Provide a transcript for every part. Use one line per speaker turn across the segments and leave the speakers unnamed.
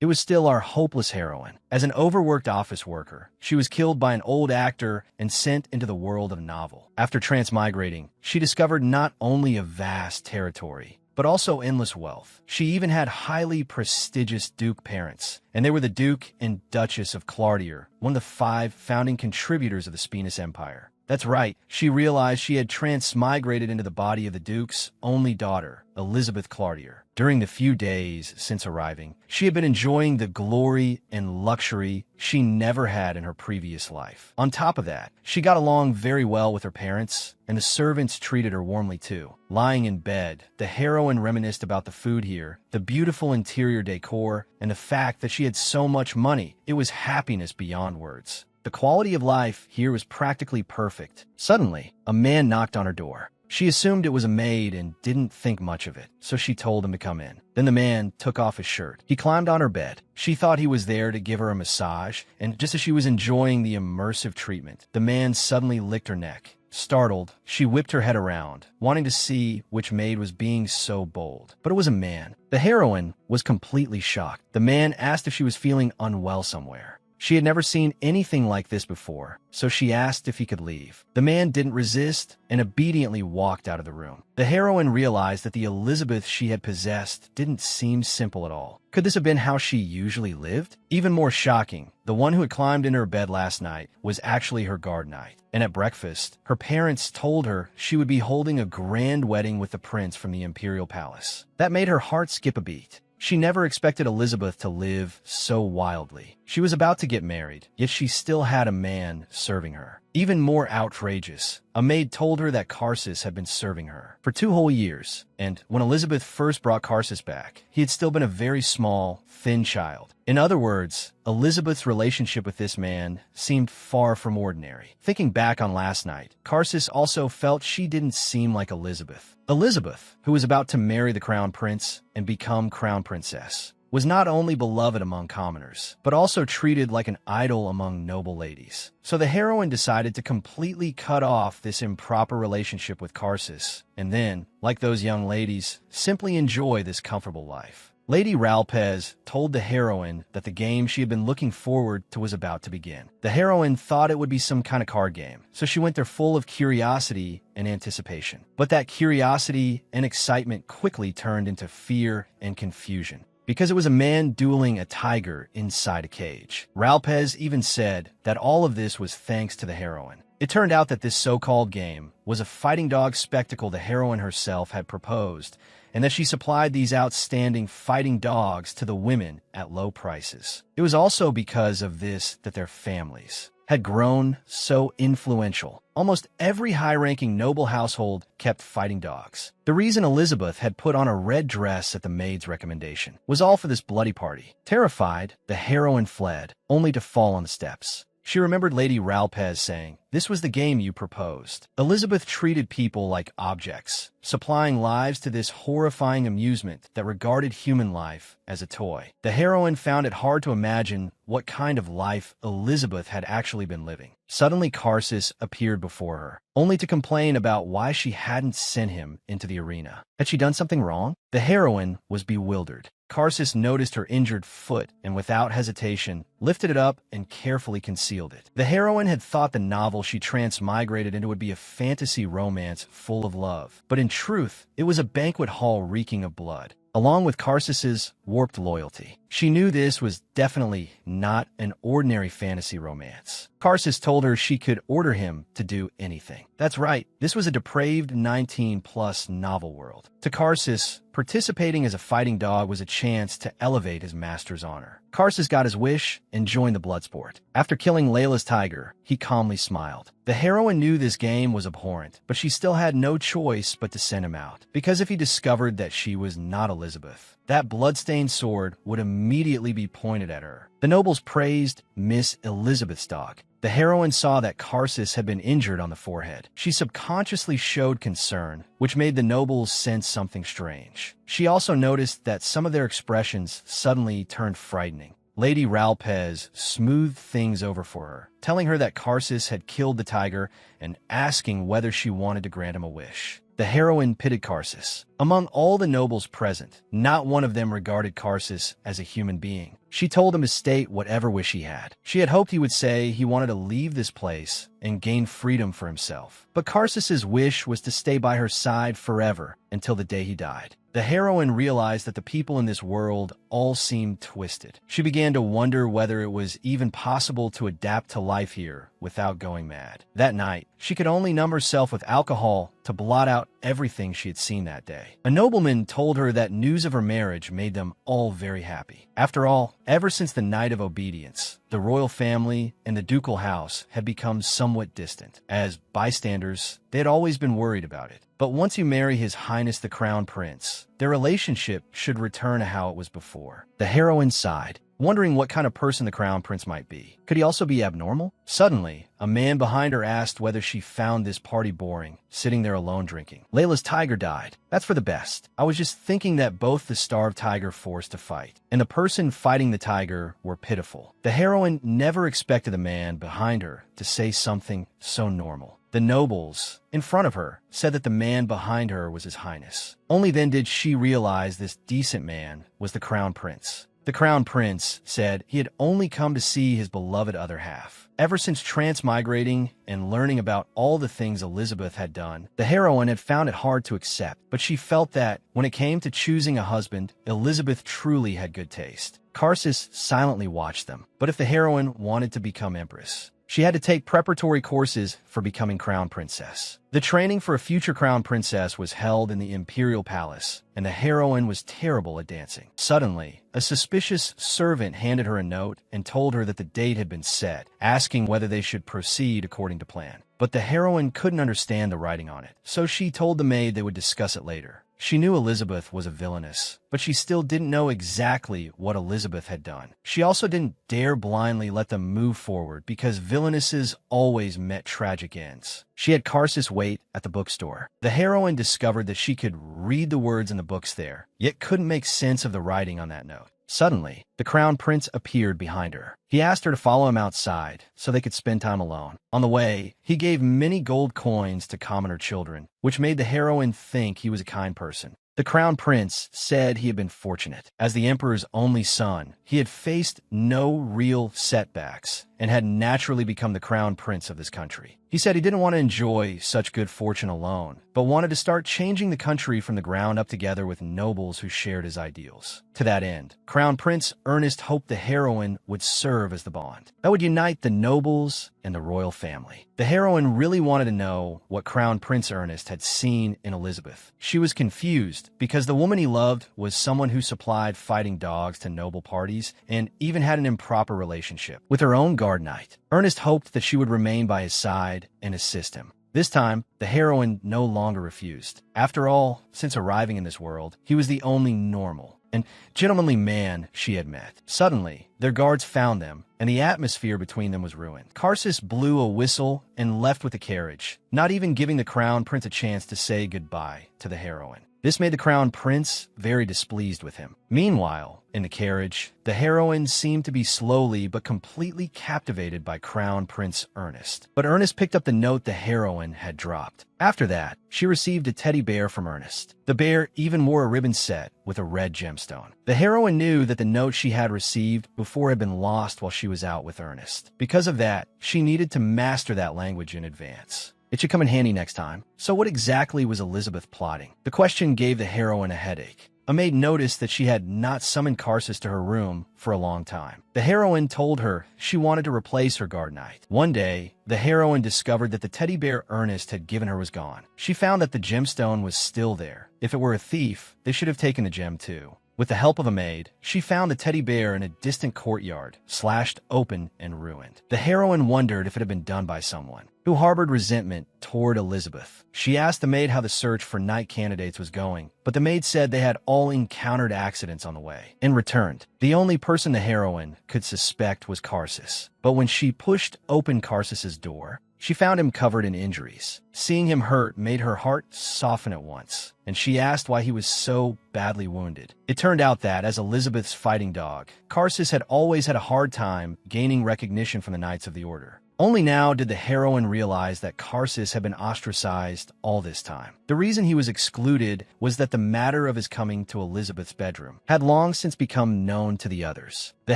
it was still our hopeless heroine. As an overworked office worker, she was killed by an old actor and sent into the world of novel. After transmigrating, she discovered not only a vast territory, but also endless wealth. She even had highly prestigious Duke parents, and they were the Duke and Duchess of Clartier, one of the 5 founding contributors of the Spinus Empire. That's right, she realized she had transmigrated into the body of the Duke's only daughter, Elizabeth Clartier. During the few days since arriving, she had been enjoying the glory and luxury she never had in her previous life. On top of that, she got along very well with her parents, and the servants treated her warmly too. Lying in bed, the heroine reminisced about the food here, the beautiful interior decor, and the fact that she had so much money. It was happiness beyond words. The quality of life here was practically perfect. Suddenly, a man knocked on her door. She assumed it was a maid and didn't think much of it, so she told him to come in. Then the man took off his shirt. He climbed on her bed. She thought he was there to give her a massage, and just as she was enjoying the immersive treatment, the man suddenly licked her neck. Startled, she whipped her head around, wanting to see which maid was being so bold. But it was a man. The heroine was completely shocked. The man asked if she was feeling unwell somewhere. She had never seen anything like this before, so she asked if he could leave. The man didn't resist and obediently walked out of the room. The heroine realized that the Elizabeth she had possessed didn't seem simple at all. Could this have been how she usually lived? Even more shocking, the one who had climbed into her bed last night was actually her guard knight. And at breakfast, her parents told her she would be holding a grand wedding with the prince from the imperial palace. That made her heart skip a beat. She never expected Elizabeth to live so wildly. She was about to get married, yet she still had a man serving her. Even more outrageous, a maid told her that Karsus had been serving her for 2 whole years, and when Elizabeth first brought Karsus back, he had still been a very small, thin child. In other words, Elizabeth's relationship with this man seemed far from ordinary. Thinking back on last night, Karsus also felt she didn't seem like Elizabeth. Elizabeth, who was about to marry the crown prince and become crown princess, was not only beloved among commoners, but also treated like an idol among noble ladies. So the heroine decided to completely cut off this improper relationship with Karsus, and then, like those young ladies, simply enjoy this comfortable life. Lady Ralpez told the heroine that the game she had been looking forward to was about to begin. The heroine thought it would be some kind of card game, so she went there full of curiosity and anticipation. But that curiosity and excitement quickly turned into fear and confusion, because it was a man dueling a tiger inside a cage. Ralpez even said that all of this was thanks to the heroine. It turned out that this so-called game was a fighting dog spectacle the heroine herself had proposed, and that she supplied these outstanding fighting dogs to the women at low prices. It was also because of this that their families had grown so influential. Almost every high-ranking noble household kept fighting dogs. The reason Elizabeth had put on a red dress at the maid's recommendation was all for this bloody party. Terrified, the heroine fled, only to fall on the steps. She remembered Lady Ralpez saying, "This was the game you proposed." Elizabeth treated people like objects, supplying lives to this horrifying amusement that regarded human life as a toy. The heroine found it hard to imagine what kind of life Elizabeth had actually been living. Suddenly Karsus appeared before her, only to complain about why she hadn't sent him into the arena. Had she done something wrong? The heroine was bewildered. Karsus noticed her injured foot and without hesitation lifted it up and carefully concealed it. The heroine had thought the novel she transmigrated into would be a fantasy romance full of love, but in truth, it was a banquet hall reeking of blood, along with Karsus's warped loyalty. She knew this was definitely not an ordinary fantasy romance. Karsus told her she could order him to do anything. That's right, this was a depraved 19-plus novel world. To Karsus, participating as a fighting dog was a chance to elevate his master's honor. Karsus got his wish and joined the bloodsport. After killing Layla's tiger, he calmly smiled. The heroine knew this game was abhorrent, but she still had no choice but to send him out, because if he discovered that she was not Elizabeth, that bloodstained sword would immediately be pointed at her. The nobles praised Miss Elizabeth's dog. The heroine saw that Karsus had been injured on the forehead. She subconsciously showed concern, which made the nobles sense something strange. She also noticed that some of their expressions suddenly turned frightening. Lady Ralpez smoothed things over for her, telling her that Karsus had killed the tiger and asking whether she wanted to grant him a wish. the heroine pitied Karsus. Among all the nobles present, not one of them regarded Karsus as a human being. She told him to state whatever wish he had. She had hoped he would say he wanted to leave this place and gain freedom for himself. But Karsus's wish was to stay by her side forever until the day he died. The heroine realized that the people in this world all seemed twisted. She began to wonder whether it was even possible to adapt to life here without going mad. That night, she could only numb herself with alcohol to blot out everything she had seen that day. A nobleman told her that news of her marriage made them all very happy. After all, ever since the Night of Obedience, the royal family and the ducal house had become somewhat distant. As bystanders, they had always been worried about it. But once you marry His Highness the Crown Prince, their relationship should return to how it was before. The heroine sighed, wondering what kind of person the Crown Prince might be. Could he also be abnormal? Suddenly, a man behind her asked whether she found this party boring, sitting there alone drinking. Layla's tiger died. That's for the best. I was just thinking that both the starved tiger forced to fight, and the person fighting the tiger were pitiful. The heroine never expected the man behind her to say something so normal. The nobles, in front of her, said that the man behind her was His Highness. Only then did she realize this decent man was the Crown Prince. The Crown Prince said he had only come to see his beloved other half. Ever since transmigrating and learning about all the things Elizabeth had done, the heroine had found it hard to accept, but she felt that when it came to choosing a husband, Elizabeth truly had good taste. Karsus silently watched them, but if the heroine wanted to become empress, she had to take preparatory courses for becoming crown princess. The training for a future crown princess was held in the imperial palace, and the heroine was terrible at dancing. Suddenly, a suspicious servant handed her a note and told her that the date had been set, asking whether they should proceed according to plan. But the heroine couldn't understand the writing on it, so she told the maid they would discuss it later. She knew Elizabeth was a villainess, but she still didn't know exactly what Elizabeth had done. She also didn't dare blindly let them move forward because villainesses always met tragic ends. She had Karsus wait at the bookstore. The heroine discovered that she could read the words in the books there, yet couldn't make sense of the writing on that note. Suddenly, the Crown Prince appeared behind her. He asked her to follow him outside so they could spend time alone. On the way, he gave many gold coins to commoner children, which made the heroine think he was a kind person. The Crown Prince said he had been fortunate. As the Emperor's only son, he had faced no real setbacks and had naturally become the Crown Prince of this country. He said he didn't want to enjoy such good fortune alone, but wanted to start changing the country from the ground up together with nobles who shared his ideals. To that end, Crown Prince Ernest hoped the heroine would serve as the bond that would unite the nobles and the royal family. The heroine really wanted to know what Crown Prince Ernest had seen in Elizabeth. She was confused because the woman he loved was someone who supplied fighting dogs to noble parties and even had an improper relationship with her own guard knight. Ernest hoped that she would remain by his side and assist him. This time, the heroine no longer refused. After all, since arriving in this world, he was the only normal and gentlemanly man she had met. Suddenly, their guards found them, and the atmosphere between them was ruined. Karsus blew a whistle and left with the carriage, not even giving the Crown Prince a chance to say goodbye to the heroine. This made the Crown Prince very displeased with him. Meanwhile, in the carriage, the heroine seemed to be slowly but completely captivated by Crown Prince Ernest. But Ernest picked up the note the heroine had dropped. After that, she received a teddy bear from Ernest. The bear even wore a ribbon set with a red gemstone. The heroine knew that the note she had received before had been lost while she was out with Ernest. Because of that, she needed to master that language in advance. It should come in handy next time. So what exactly was Elizabeth plotting? The question gave the heroine a headache. A maid noticed that she had not summoned Karsus to her room for a long time. The heroine told her she wanted to replace her guard knight. One day, the heroine discovered that the teddy bear Ernest had given her was gone. She found that the gemstone was still there. If it were a thief, they should have taken the gem too. With the help of a maid, she found the teddy bear in a distant courtyard, slashed open and ruined. The heroine wondered if it had been done by someone who harbored resentment toward Elizabeth. She asked the maid how the search for knight candidates was going, but the maid said they had all encountered accidents on the way and returned. The only person the heroine could suspect was Karsus, but when she pushed open Karsus's door, she found him covered in injuries. Seeing him hurt made her heart soften at once, and she asked why he was so badly wounded. It turned out that, as Elizabeth's fighting dog, Karsus had always had a hard time gaining recognition from the Knights of the Order. Only now did the heroine realize that Karsus had been ostracized all this time. The reason he was excluded was that the matter of his coming to Elizabeth's bedroom had long since become known to the others. The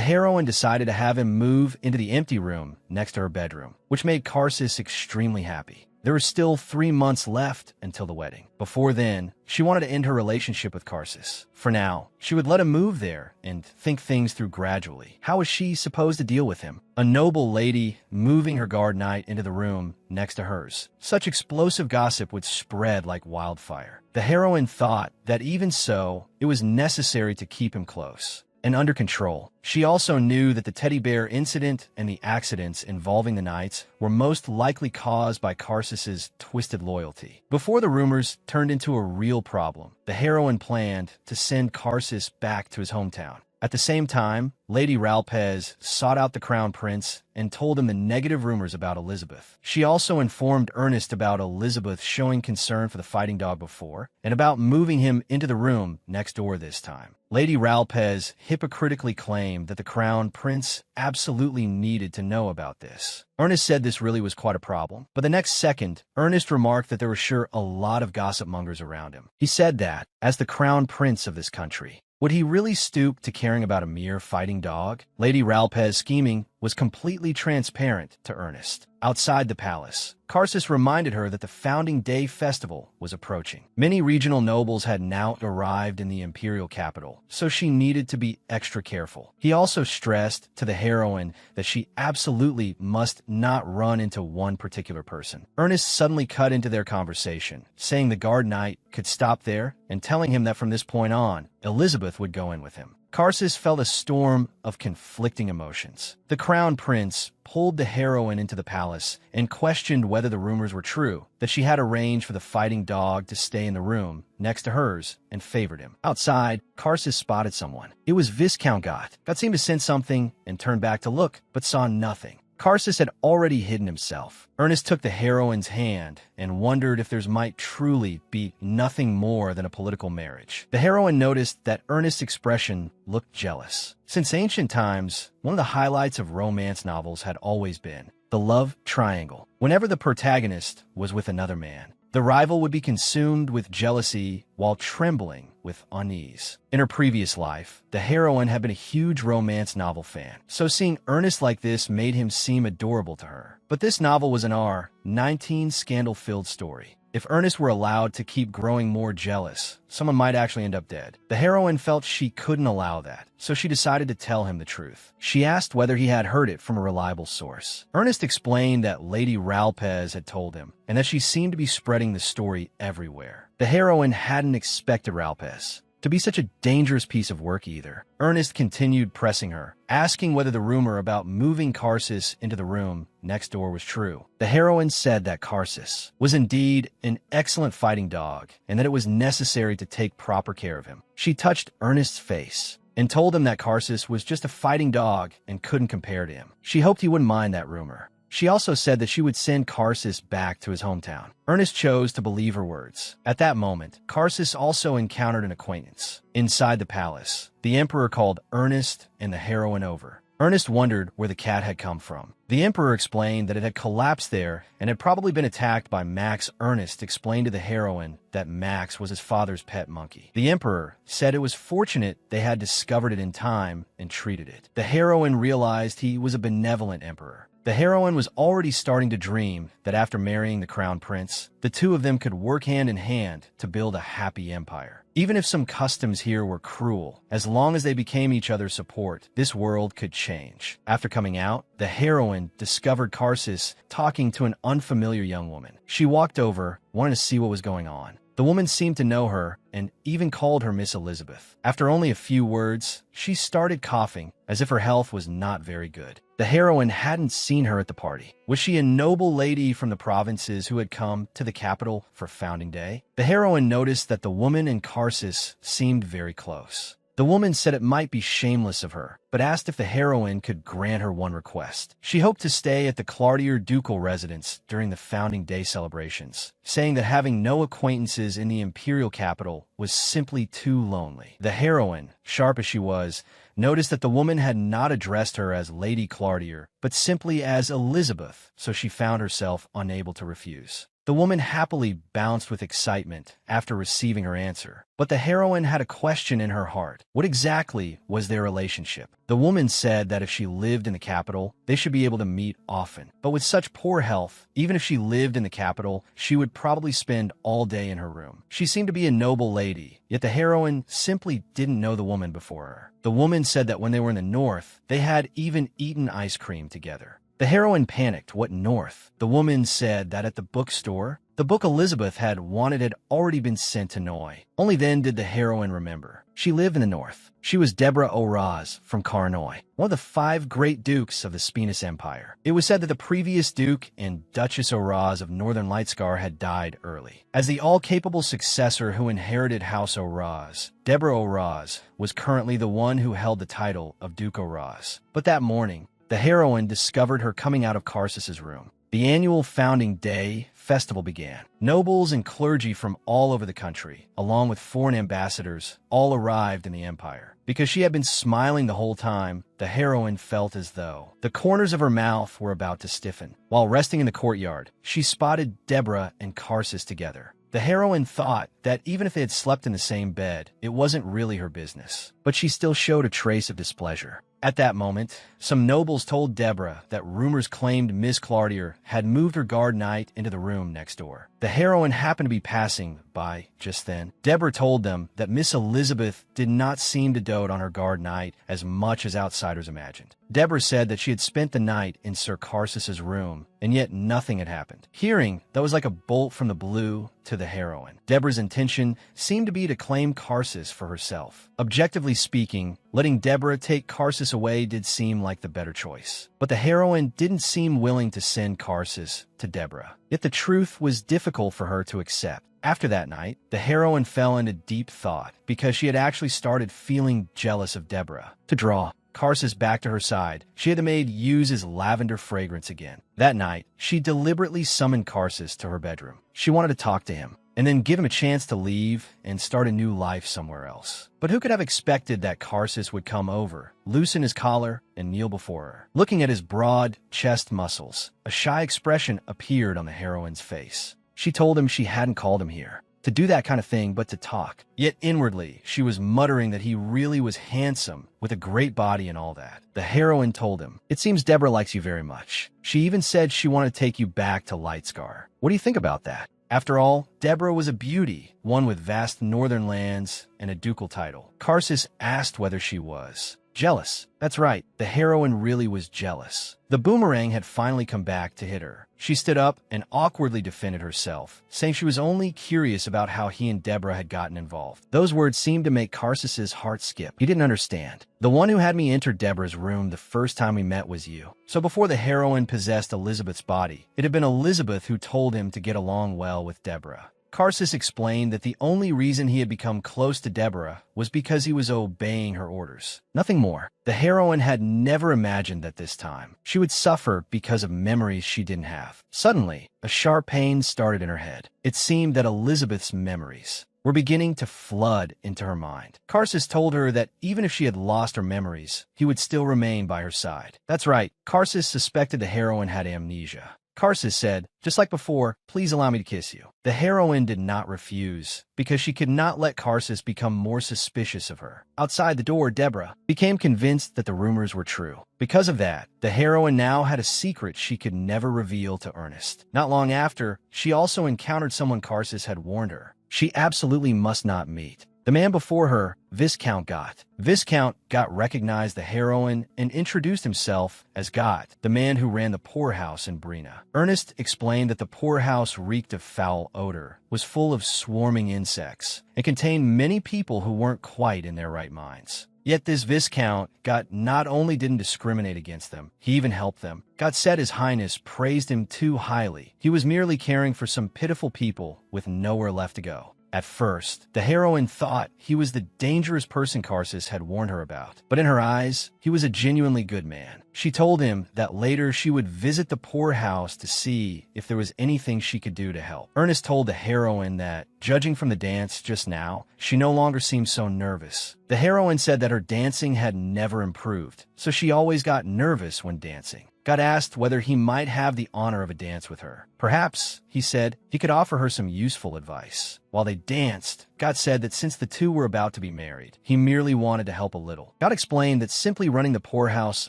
heroine decided to have him move into the empty room next to her bedroom, which made Karsus extremely happy. There were still 3 months left until the wedding. Before then, she wanted to end her relationship with Karsus. For now, she would let him move there and think things through gradually. How was she supposed to deal with him? A noble lady moving her guard knight into the room next to hers. Such explosive gossip would spread like wildfire. The heroine thought that even so, it was necessary to keep him close and under control. She also knew that the teddy bear incident and the accidents involving the knights were most likely caused by Karsus's twisted loyalty. Before the rumors turned into a real problem, the heroine planned to send Karsus back to his hometown. At the same time, Lady Ralpez sought out the crown prince and told him the negative rumors about Elizabeth. She also informed Ernest about Elizabeth showing concern for the fighting dog before, and about moving him into the room next door this time. Lady Ralpez hypocritically claimed that the crown prince absolutely needed to know about this. Ernest said this really was quite a problem, but the next second, Ernest remarked that there were sure a lot of gossip mongers around him. He said that, as the crown prince of this country, would he really stoop to caring about a mere fighting dog? Lady Ralpez's scheming was completely transparent to Ernest. Outside the palace, Karsus reminded her that the Founding Day festival was approaching. Many regional nobles had now arrived in the imperial capital, so she needed to be extra careful. He also stressed to the heroine that she absolutely must not run into one particular person. Ernest suddenly cut into their conversation, saying the guard knight could stop there and telling him that from this point on, Elizabeth would go in with him. Karsus felt a storm of conflicting emotions. The crown prince pulled the heroine into the palace and questioned whether the rumors were true, that she had arranged for the fighting dog to stay in the room next to hers and favored him. Outside, Karsus spotted someone. It was Viscount Gott. Gott seemed to sense something and turned back to look, but saw nothing. Karsus had already hidden himself. Ernest took the heroine's hand and wondered if there might truly be nothing more than a political marriage. The heroine noticed that Ernest's expression looked jealous. Since ancient times, one of the highlights of romance novels had always been the love triangle. Whenever the protagonist was with another man, the rival would be consumed with jealousy while trembling with unease. In her previous life, the heroine had been a huge romance novel fan, so seeing Ernest like this made him seem adorable to her. But this novel was an R-19 scandal-filled story. If Ernest were allowed to keep growing more jealous, someone might actually end up dead. The heroine felt she couldn't allow that, so she decided to tell him the truth. She asked whether he had heard it from a reliable source. Ernest explained that Lady Ralpez had told him, and that she seemed to be spreading the story everywhere. The heroine hadn't expected Ralpez to be such a dangerous piece of work either. Ernest continued pressing her, asking whether the rumor about moving Karsus into the room next door was true. The heroine said that Karsus was indeed an excellent fighting dog and that it was necessary to take proper care of him. She touched Ernest's face and told him that Karsus was just a fighting dog and couldn't compare to him. She hoped he wouldn't mind that rumor. She also said that she would send Karsus back to his hometown. Ernest chose to believe her words. At that moment, Karsus also encountered an acquaintance. Inside the palace, the emperor called Ernest and the heroine over. Ernest wondered where the cat had come from. The emperor explained that it had collapsed there and had probably been attacked by Max. Ernest explained to the heroine that Max was his father's pet monkey. The emperor said it was fortunate they had discovered it in time and treated it. The heroine realized he was a benevolent emperor. The heroine was already starting to dream that after marrying the crown prince, the two of them could work hand in hand to build a happy empire. Even if some customs here were cruel, as long as they became each other's support, this world could change. After coming out, the heroine discovered Karsus talking to an unfamiliar young woman. She walked over, wanting to see what was going on. The woman seemed to know her and even called her Miss Elizabeth. After only a few words, she started coughing as if her health was not very good. The heroine hadn't seen her at the party. Was she a noble lady from the provinces who had come to the capital for Founding Day? The heroine noticed that the woman and Karsus seemed very close. The woman said it might be shameless of her, but asked if the heroine could grant her one request. She hoped to stay at the Clartier ducal residence during the founding day celebrations, saying that having no acquaintances in the imperial capital was simply too lonely. The heroine, sharp as she was, noticed that the woman had not addressed her as Lady Clartier, but simply as Elizabeth, so she found herself unable to refuse. The woman happily bounced with excitement after receiving her answer, but the heroine had a question in her heart. What exactly was their relationship? The woman said that if she lived in the capital, they should be able to meet often. But with such poor health, even if she lived in the capital, she would probably spend all day in her room. She seemed to be a noble lady, yet the heroine simply didn't know the woman before her. The woman said that when they were in the north, they had even eaten ice cream together. The heroine panicked. What north? The woman said that at the bookstore, the book Elizabeth had wanted had already been sent to Noy. Only then did the heroine remember. She lived in the north. She was Deborah Oraz from Carnoy, one of the 5 great dukes of the Spinus Empire. It was said that the previous duke and Duchess Oraz of Northern Lightscar had died early. As the all-capable successor who inherited House Oraz, Deborah Oraz was currently the one who held the title of Duke Oraz. But that morning, the heroine discovered her coming out of Karsus's room. The annual founding day festival began. Nobles and clergy from all over the country, along with foreign ambassadors, all arrived in the empire. Because she had been smiling the whole time, the heroine felt as though the corners of her mouth were about to stiffen. While resting in the courtyard, she spotted Deborah and Karsus together. The heroine thought that even if they had slept in the same bed, it wasn't really her business. But she still showed a trace of displeasure. At that moment, some nobles told Deborah that rumors claimed Miss Clartier had moved her guard knight into the room next door. The heroine happened to be passing by just then. Deborah told them that Miss Elizabeth did not seem to dote on her guard knight as much as outsiders imagined. Deborah said that she had spent the night in Sir Karsus's room, and yet nothing had happened. Hearing that was like a bolt from the blue to the heroine. Deborah's intention seemed to be to claim Karsus for herself. Objectively speaking, letting Deborah take Karsus away did seem like the better choice. But the heroine didn't seem willing to send Karsus to Deborah. Yet the truth was difficult for her to accept. After that night, the heroine fell into deep thought because she had actually started feeling jealous of Deborah. To draw Karsus back to her side, she had the maid use his lavender fragrance again. That night, she deliberately summoned Karsus to her bedroom. She wanted to talk to him, and then give him a chance to leave and start a new life somewhere else. But who could have expected that Karsus would come over, loosen his collar, and kneel before her? Looking at his broad chest muscles, a shy expression appeared on the heroine's face. She told him she hadn't called him here to do that kind of thing, but to talk. Yet inwardly, she was muttering that he really was handsome, with a great body and all that. The heroine told him, "It seems Deborah likes you very much. She even said she wanted to take you back to Lightscar. What do you think about that?" After all, Deborah was a beauty, one with vast northern lands and a ducal title. Karsus asked whether she was jealous. That's right, the heroine really was jealous. The boomerang had finally come back to hit her. She stood up and awkwardly defended herself, saying she was only curious about how he and Deborah had gotten involved. Those words seemed to make Karsus's heart skip. He didn't understand. The one who had me enter Deborah's room the first time we met was you. So before the heroine possessed Elizabeth's body, it had been Elizabeth who told him to get along well with Deborah. Karsus explained that the only reason he had become close to Deborah was because he was obeying her orders. Nothing more. The heroine had never imagined that this time she would suffer because of memories she didn't have. Suddenly, a sharp pain started in her head. It seemed that Elizabeth's memories were beginning to flood into her mind. Karsus told her that even if she had lost her memories, he would still remain by her side. That's right, Karsus suspected the heroine had amnesia. Karsus said, "Just like before, please allow me to kiss you." The heroine did not refuse, because she could not let Karsus become more suspicious of her. Outside the door, Deborah became convinced that the rumors were true. Because of that, the heroine now had a secret she could never reveal to Ernest. Not long after, she also encountered someone Karsus had warned her she absolutely must not meet. The man before her, Viscount Gott. Viscount Gott recognized the heroine and introduced himself as Gott, the man who ran the poorhouse in Brina. Ernest explained that the poorhouse reeked of foul odor, was full of swarming insects, and contained many people who weren't quite in their right minds. Yet this Viscount Gott not only didn't discriminate against them, he even helped them. Gott said His Highness praised him too highly. He was merely caring for some pitiful people with nowhere left to go. At first, the heroine thought he was the dangerous person Karsus had warned her about, but in her eyes, he was a genuinely good man. She told him that later she would visit the poorhouse to see if there was anything she could do to help. Ernest told the heroine that, judging from the dance just now, she no longer seemed so nervous. The heroine said that her dancing had never improved, so she always got nervous when dancing. God asked whether he might have the honor of a dance with her. Perhaps, he said, he could offer her some useful advice. While they danced, God said that since the two were about to be married, he merely wanted to help a little. God explained that simply running the poorhouse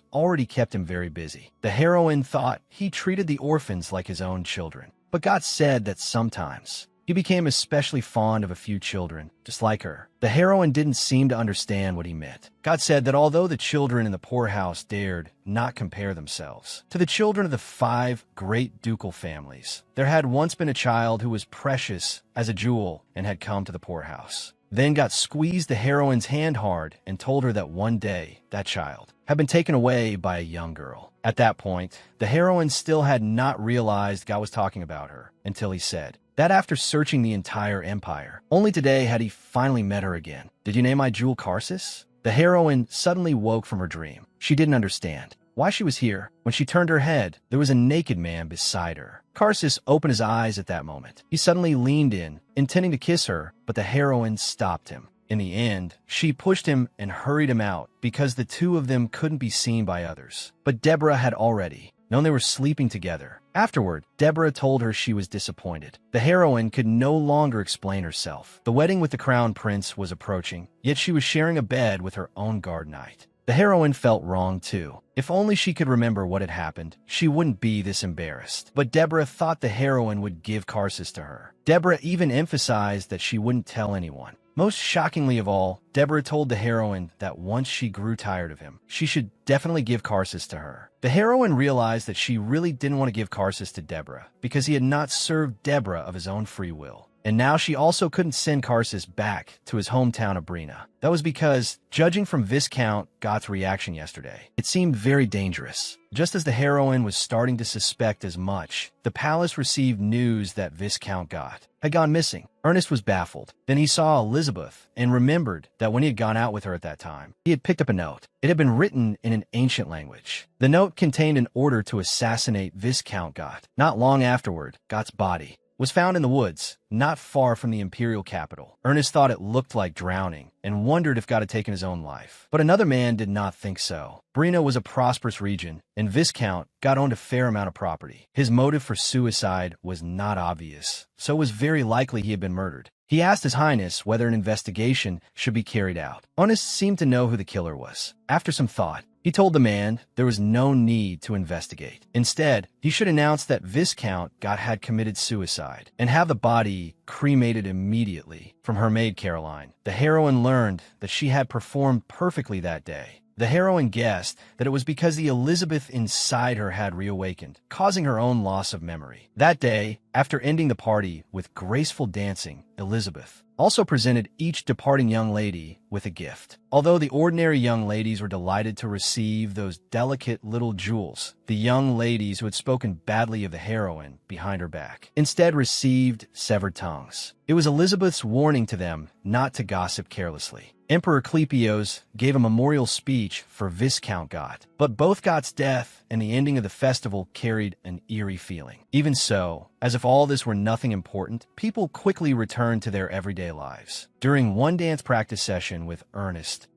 already kept him very busy. The heroine thought he treated the orphans like his own children. But God said that sometimes he became especially fond of a few children, just like her. The heroine didn't seem to understand what he meant. God said that although the children in the poorhouse dared not compare themselves to the children of the 5 great ducal families, there had once been a child who was precious as a jewel and had come to the poorhouse. Then God squeezed the heroine's hand hard and told her that one day that child had been taken away by a young girl. At that point, the heroine still had not realized God was talking about her until he said that after searching the entire empire, only today had he finally met her again. "Did you name my jewel Karsus?" The heroine suddenly woke from her dream. She didn't understand why she was here. When she turned her head, there was a naked man beside her. Karsus opened his eyes at that moment. He suddenly leaned in, intending to kiss her, but the heroine stopped him. In the end, she pushed him and hurried him out because the two of them couldn't be seen by others. But Deborah had already known they were sleeping together. Afterward, Deborah told her she was disappointed. The heroine could no longer explain herself. The wedding with the crown prince was approaching, yet she was sharing a bed with her own guard knight. The heroine felt wrong too. If only she could remember what had happened, she wouldn't be this embarrassed. But Deborah thought the heroine would give Karsus to her. Deborah even emphasized that she wouldn't tell anyone. Most shockingly of all, Deborah told the heroine that once she grew tired of him, she should definitely give Karsus to her. The heroine realized that she really didn't want to give Karsus to Deborah because he had not served Deborah of his own free will. And now she also couldn't send Karsus back to his hometown of Brina. That was because, judging from Viscount Gott's reaction yesterday, it seemed very dangerous. Just as the heroine was starting to suspect as much, the palace received news that Viscount Gott had gone missing. Ernest was baffled. Then he saw Elizabeth and remembered that when he had gone out with her at that time, he had picked up a note. It had been written in an ancient language. The note contained an order to assassinate Viscount Gott. Not long afterward, Gott's body was found in the woods, not far from the imperial capital. Ernest thought it looked like drowning and wondered if God had taken his own life. But another man did not think so. Brina was a prosperous region, and Viscount Gott owned a fair amount of property. His motive for suicide was not obvious, so it was very likely he had been murdered. He asked His Highness whether an investigation should be carried out. Ernest seemed to know who the killer was. After some thought, he told the man there was no need to investigate. Instead, he should announce that Viscount Gott had committed suicide and have the body cremated immediately. From her maid Caroline, the heroine learned that she had performed perfectly that day. The heroine guessed that it was because the Elizabeth inside her had reawakened, causing her own loss of memory. That day, after ending the party with graceful dancing, Elizabeth also presented each departing young lady with a gift. Although the ordinary young ladies were delighted to receive those delicate little jewels, the young ladies who had spoken badly of the heroine behind her back instead received severed tongues. It was Elizabeth's warning to them not to gossip carelessly. Emperor Clepios gave a memorial speech for Viscount Gott, but both Gott's death and the ending of the festival carried an eerie feeling. Even so, as if all this were nothing important, people quickly returned to their everyday lives. During one dance practice session with Ernest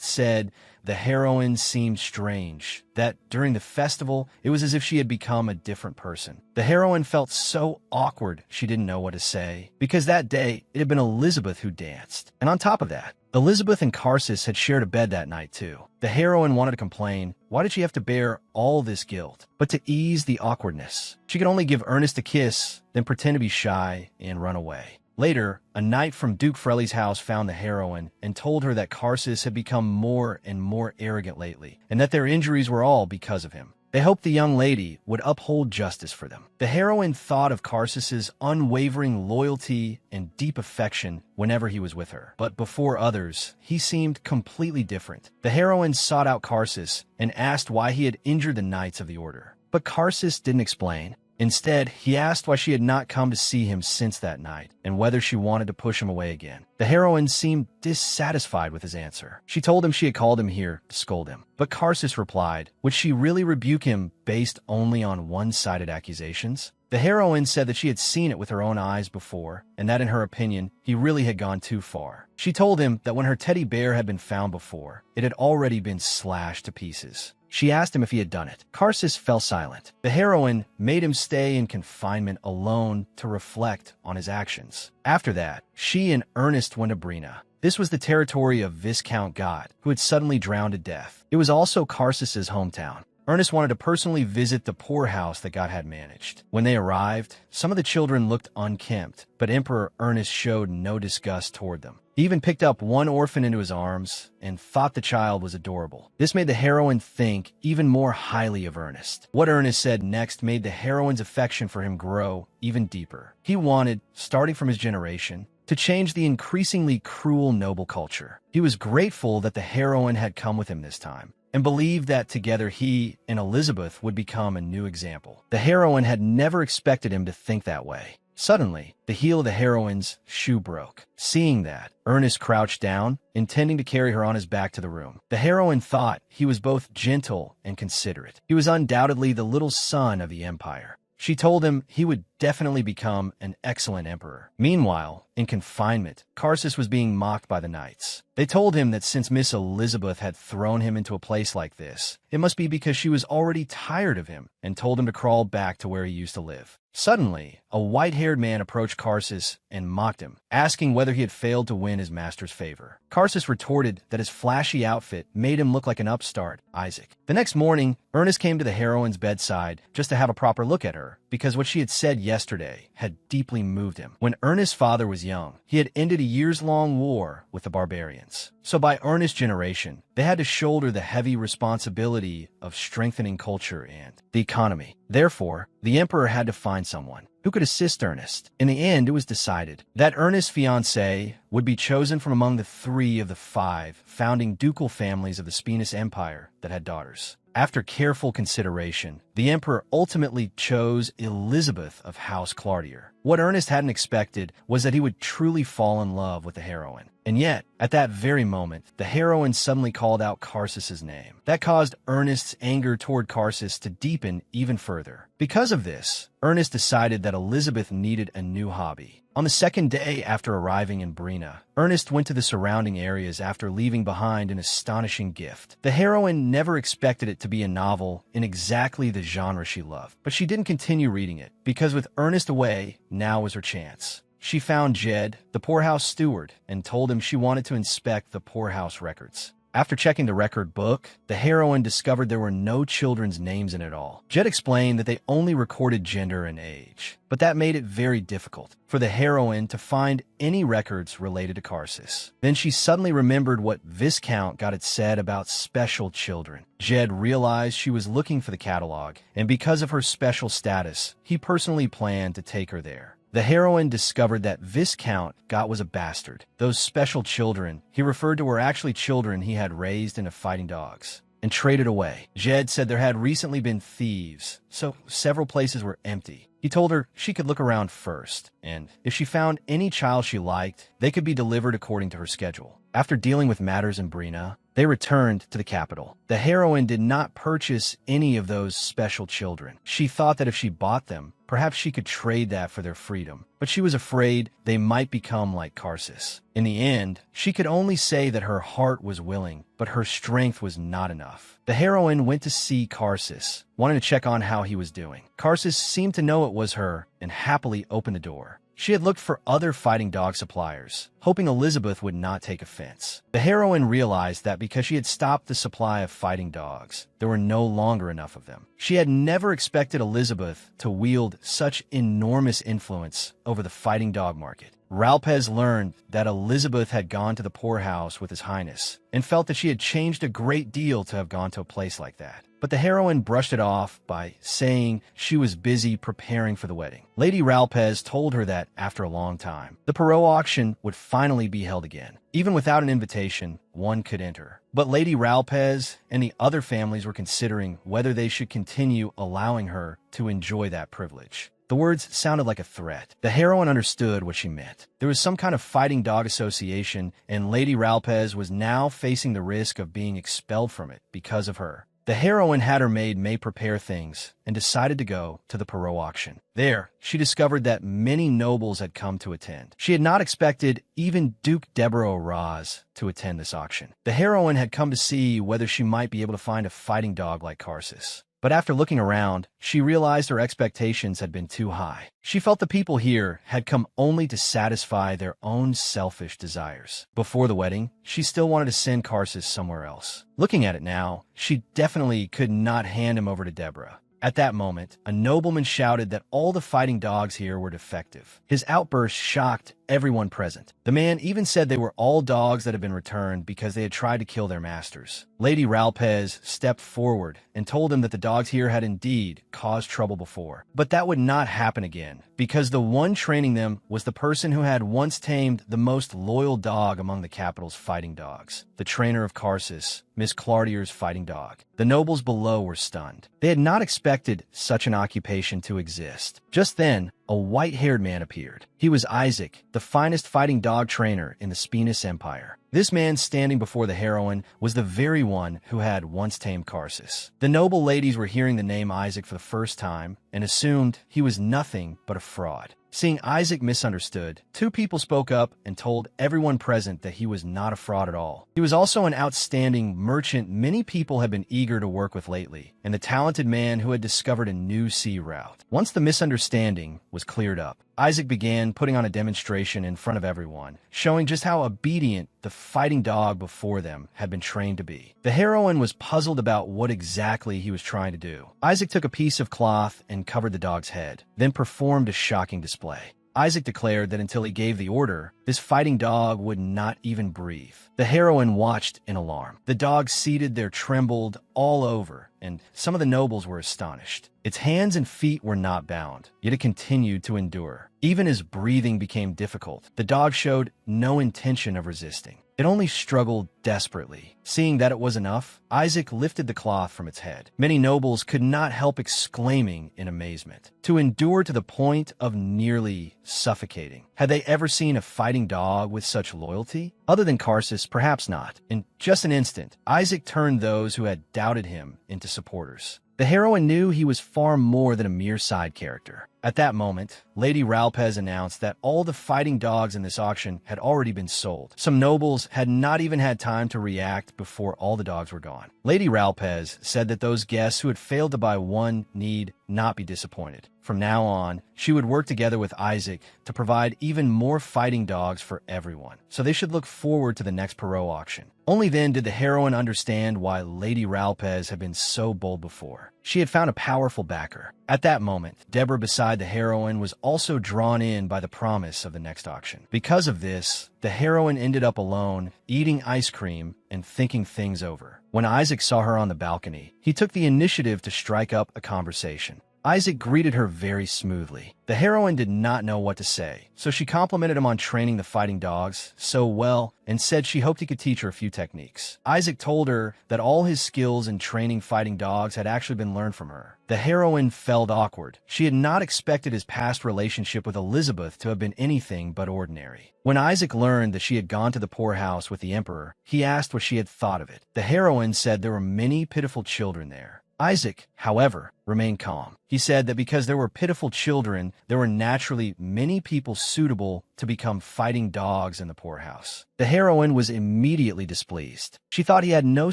said the heroine seemed strange, that during the festival, it was as if she had become a different person. The heroine felt so awkward she didn't know what to say, because that day it had been Elizabeth who danced. And on top of that, Elizabeth and Karsus had shared a bed that night too. The heroine wanted to complain. Why did she have to bear all this guilt? But to ease the awkwardness, she could only give Ernest a kiss, then pretend to be shy and run away. Later, a knight from Duke Freli's house found the heroine and told her that Karsus had become more and more arrogant lately, and that their injuries were all because of him. They hoped the young lady would uphold justice for them. The heroine thought of Karsus's unwavering loyalty and deep affection whenever he was with her. But before others, he seemed completely different. The heroine sought out Karsus and asked why he had injured the knights of the order. But Karsus didn't explain. Instead, he asked why she had not come to see him since that night, and whether she wanted to push him away again. The heroine seemed dissatisfied with his answer. She told him she had called him here to scold him. But Karsus replied, would she really rebuke him based only on one-sided accusations? The heroine said that she had seen it with her own eyes before, and that in her opinion, he really had gone too far. She told him that when her teddy bear had been found before, it had already been slashed to pieces. She asked him if he had done it. Karsus fell silent. The heroine made him stay in confinement alone to reflect on his actions. After that, she and Ernest went to Brina. This was the territory of Viscount God, who had suddenly drowned to death. It was also Karsus's hometown. Ernest wanted to personally visit the poorhouse that God had managed. When they arrived, some of the children looked unkempt, but Emperor Ernest showed no disgust toward them. He even picked up one orphan into his arms and thought the child was adorable. This made the heroine think even more highly of Ernest. What Ernest said next made the heroine's affection for him grow even deeper. He wanted, starting from his generation, to change the increasingly cruel noble culture. He was grateful that the heroine had come with him this time, and believed that together he and Elizabeth would become a new example. The heroine had never expected him to think that way. Suddenly, the heel of the heroine's shoe broke. Seeing that, Ernest crouched down, intending to carry her on his back to the room. The heroine thought he was both gentle and considerate. He was undoubtedly the little son of the empire. She told him he would definitely become an excellent emperor. Meanwhile, in confinement, Karsus was being mocked by the knights. They told him that since Miss Elizabeth had thrown him into a place like this, it must be because she was already tired of him, and told him to crawl back to where he used to live. Suddenly, a white-haired man approached Karsus and mocked him, asking whether he had failed to win his master's favor. Karsus retorted that his flashy outfit made him look like an upstart, Isaac. The next morning, Ernest came to the heroine's bedside just to have a proper look at her, because what she had said yesterday had deeply moved him. When Ernest's father was young, he had ended a years-long war with the barbarians. So by Ernest's generation, they had to shoulder the heavy responsibility of strengthening culture and the economy. Therefore, the emperor had to find someone who could assist Ernest. In the end, it was decided that Ernest's fiancée would be chosen from among the 3 of the 5 founding ducal families of the Spinus Empire that had daughters. After careful consideration, the emperor ultimately chose Elizabeth of House Clartier. What Ernest hadn't expected was that he would truly fall in love with the heroine. And yet, at that very moment, the heroine suddenly called out Karsus's name. That caused Ernest's anger toward Karsus to deepen even further. Because of this, Ernest decided that Elizabeth needed a new hobby. On the second day after arriving in Brina, Ernest went to the surrounding areas after leaving behind an astonishing gift. The heroine never expected it to be a novel in exactly the genre she loved, but she didn't continue reading it, because with Ernest away, now was her chance. She found Jed, the poorhouse steward, and told him she wanted to inspect the poorhouse records. After checking the record book, the heroine discovered there were no children's names in it all. Jed explained that they only recorded gender and age, but that made it very difficult for the heroine to find any records related to Karsus. Then she suddenly remembered what Viscount God had said about special children. Jed realized she was looking for the catalog, and because of her special status, he personally planned to take her there. The heroine discovered that Viscount Got was a bastard. Those special children he referred to were actually children he had raised into fighting dogs and traded away. Jed said there had recently been thieves, so several places were empty. He told her she could look around first, and if she found any child she liked, they could be delivered according to her schedule. After dealing with matters in Brina, they returned to the capital. The heroine did not purchase any of those special children. She thought that if she bought them, perhaps she could trade that for their freedom, but she was afraid they might become like Karsus. In the end, she could only say that her heart was willing, but her strength was not enough. The heroine went to see Karsus, wanting to check on how he was doing. Karsus seemed to know it was her and happily opened the door. She had looked for other fighting dog suppliers, hoping Elizabeth would not take offense. The heroine realized that because she had stopped the supply of fighting dogs, there were no longer enough of them. She had never expected Elizabeth to wield such enormous influence over the fighting dog market. Ralpez learned that Elizabeth had gone to the poorhouse with His Highness and felt that she had changed a great deal to have gone to a place like that. But the heroine brushed it off by saying she was busy preparing for the wedding. Lady Ralpez told her that after a long time, the Perot auction would finally be held again. Even without an invitation, one could enter. But Lady Ralpez and the other families were considering whether they should continue allowing her to enjoy that privilege. The words sounded like a threat. The heroine understood what she meant. There was some kind of fighting dog association, and Lady Ralpez was now facing the risk of being expelled from it because of her. The heroine had her maid May prepare things and decided to go to the Perot auction. There, she discovered that many nobles had come to attend. She had not expected even Duke Deborah O'Raz to attend this auction. The heroine had come to see whether she might be able to find a fighting dog like Karsus. But after looking around, she realized her expectations had been too high. She felt the people here had come only to satisfy their own selfish desires. Before the wedding, she still wanted to send Karsus somewhere else. Looking at it now, she definitely could not hand him over to Deborah. At that moment, a nobleman shouted that all the fighting dogs here were defective. His outburst shocked everyone present. The man even said they were all dogs that had been returned because they had tried to kill their masters. Lady Ralpez stepped forward and told him that the dogs here had indeed caused trouble before. But that would not happen again, because the one training them was the person who had once tamed the most loyal dog among the capital's fighting dogs, the trainer of Karsus, Miss Clardier's fighting dog. The nobles below were stunned. They had not expected such an occupation to exist. Just then, a white-haired man appeared. He was Isaac, the finest fighting dog trainer in the Spinus Empire. This man standing before the heroine was the very one who had once tamed Karsus. The noble ladies were hearing the name Isaac for the first time and assumed he was nothing but a fraud. Seeing Isaac misunderstood, two people spoke up and told everyone present that he was not a fraud at all. He was also an outstanding merchant many people had been eager to work with lately, and the talented man who had discovered a new sea route. Once the misunderstanding was cleared up, Isaac began putting on a demonstration in front of everyone, showing just how obedient the fighting dog before them had been trained to be. The heroine was puzzled about what exactly he was trying to do. Isaac took a piece of cloth and covered the dog's head, then performed a shocking display. Isaac declared that until he gave the order, this fighting dog would not even breathe. The heroine watched in alarm. The dog seated there trembled all over, and some of the nobles were astonished. Its hands and feet were not bound, yet it continued to endure. Even as breathing became difficult, the dog showed no intention of resisting. It only struggled desperately. Seeing that it was enough, Isaac lifted the cloth from its head. Many nobles could not help exclaiming in amazement. To endure to the point of nearly suffocating. Had they ever seen a fighting dog with such loyalty? Other than Karsus, perhaps not. In just an instant, Isaac turned those who had doubted him into supporters. The heroine knew he was far more than a mere side character. At that moment, Lady Ralpez announced that all the fighting dogs in this auction had already been sold. Some nobles had not even had time to react before all the dogs were gone. Lady Ralpez said that those guests who had failed to buy one need not be disappointed. From now on, she would work together with Isaac to provide even more fighting dogs for everyone, so they should look forward to the next Perot auction. Only then did the heroine understand why Lady Ralpez had been so bold before. She had found a powerful backer. At that moment, Deborah beside the heroine was also drawn in by the promise of the next auction. Because of this, the heroine ended up alone, eating ice cream and thinking things over. When Isaac saw her on the balcony, he took the initiative to strike up a conversation. Isaac greeted her very smoothly. The heroine did not know what to say, so she complimented him on training the fighting dogs so well and said she hoped he could teach her a few techniques. Isaac told her that all his skills in training fighting dogs had actually been learned from her. The heroine felt awkward. She had not expected his past relationship with Elizabeth to have been anything but ordinary. When Isaac learned that she had gone to the poorhouse with the emperor, he asked what she had thought of it. The heroine said there were many pitiful children there. Isaac, however, remained calm. He said that because there were pitiful children, there were naturally many people suitable to become fighting dogs in the poorhouse. The heroine was immediately displeased. She thought he had no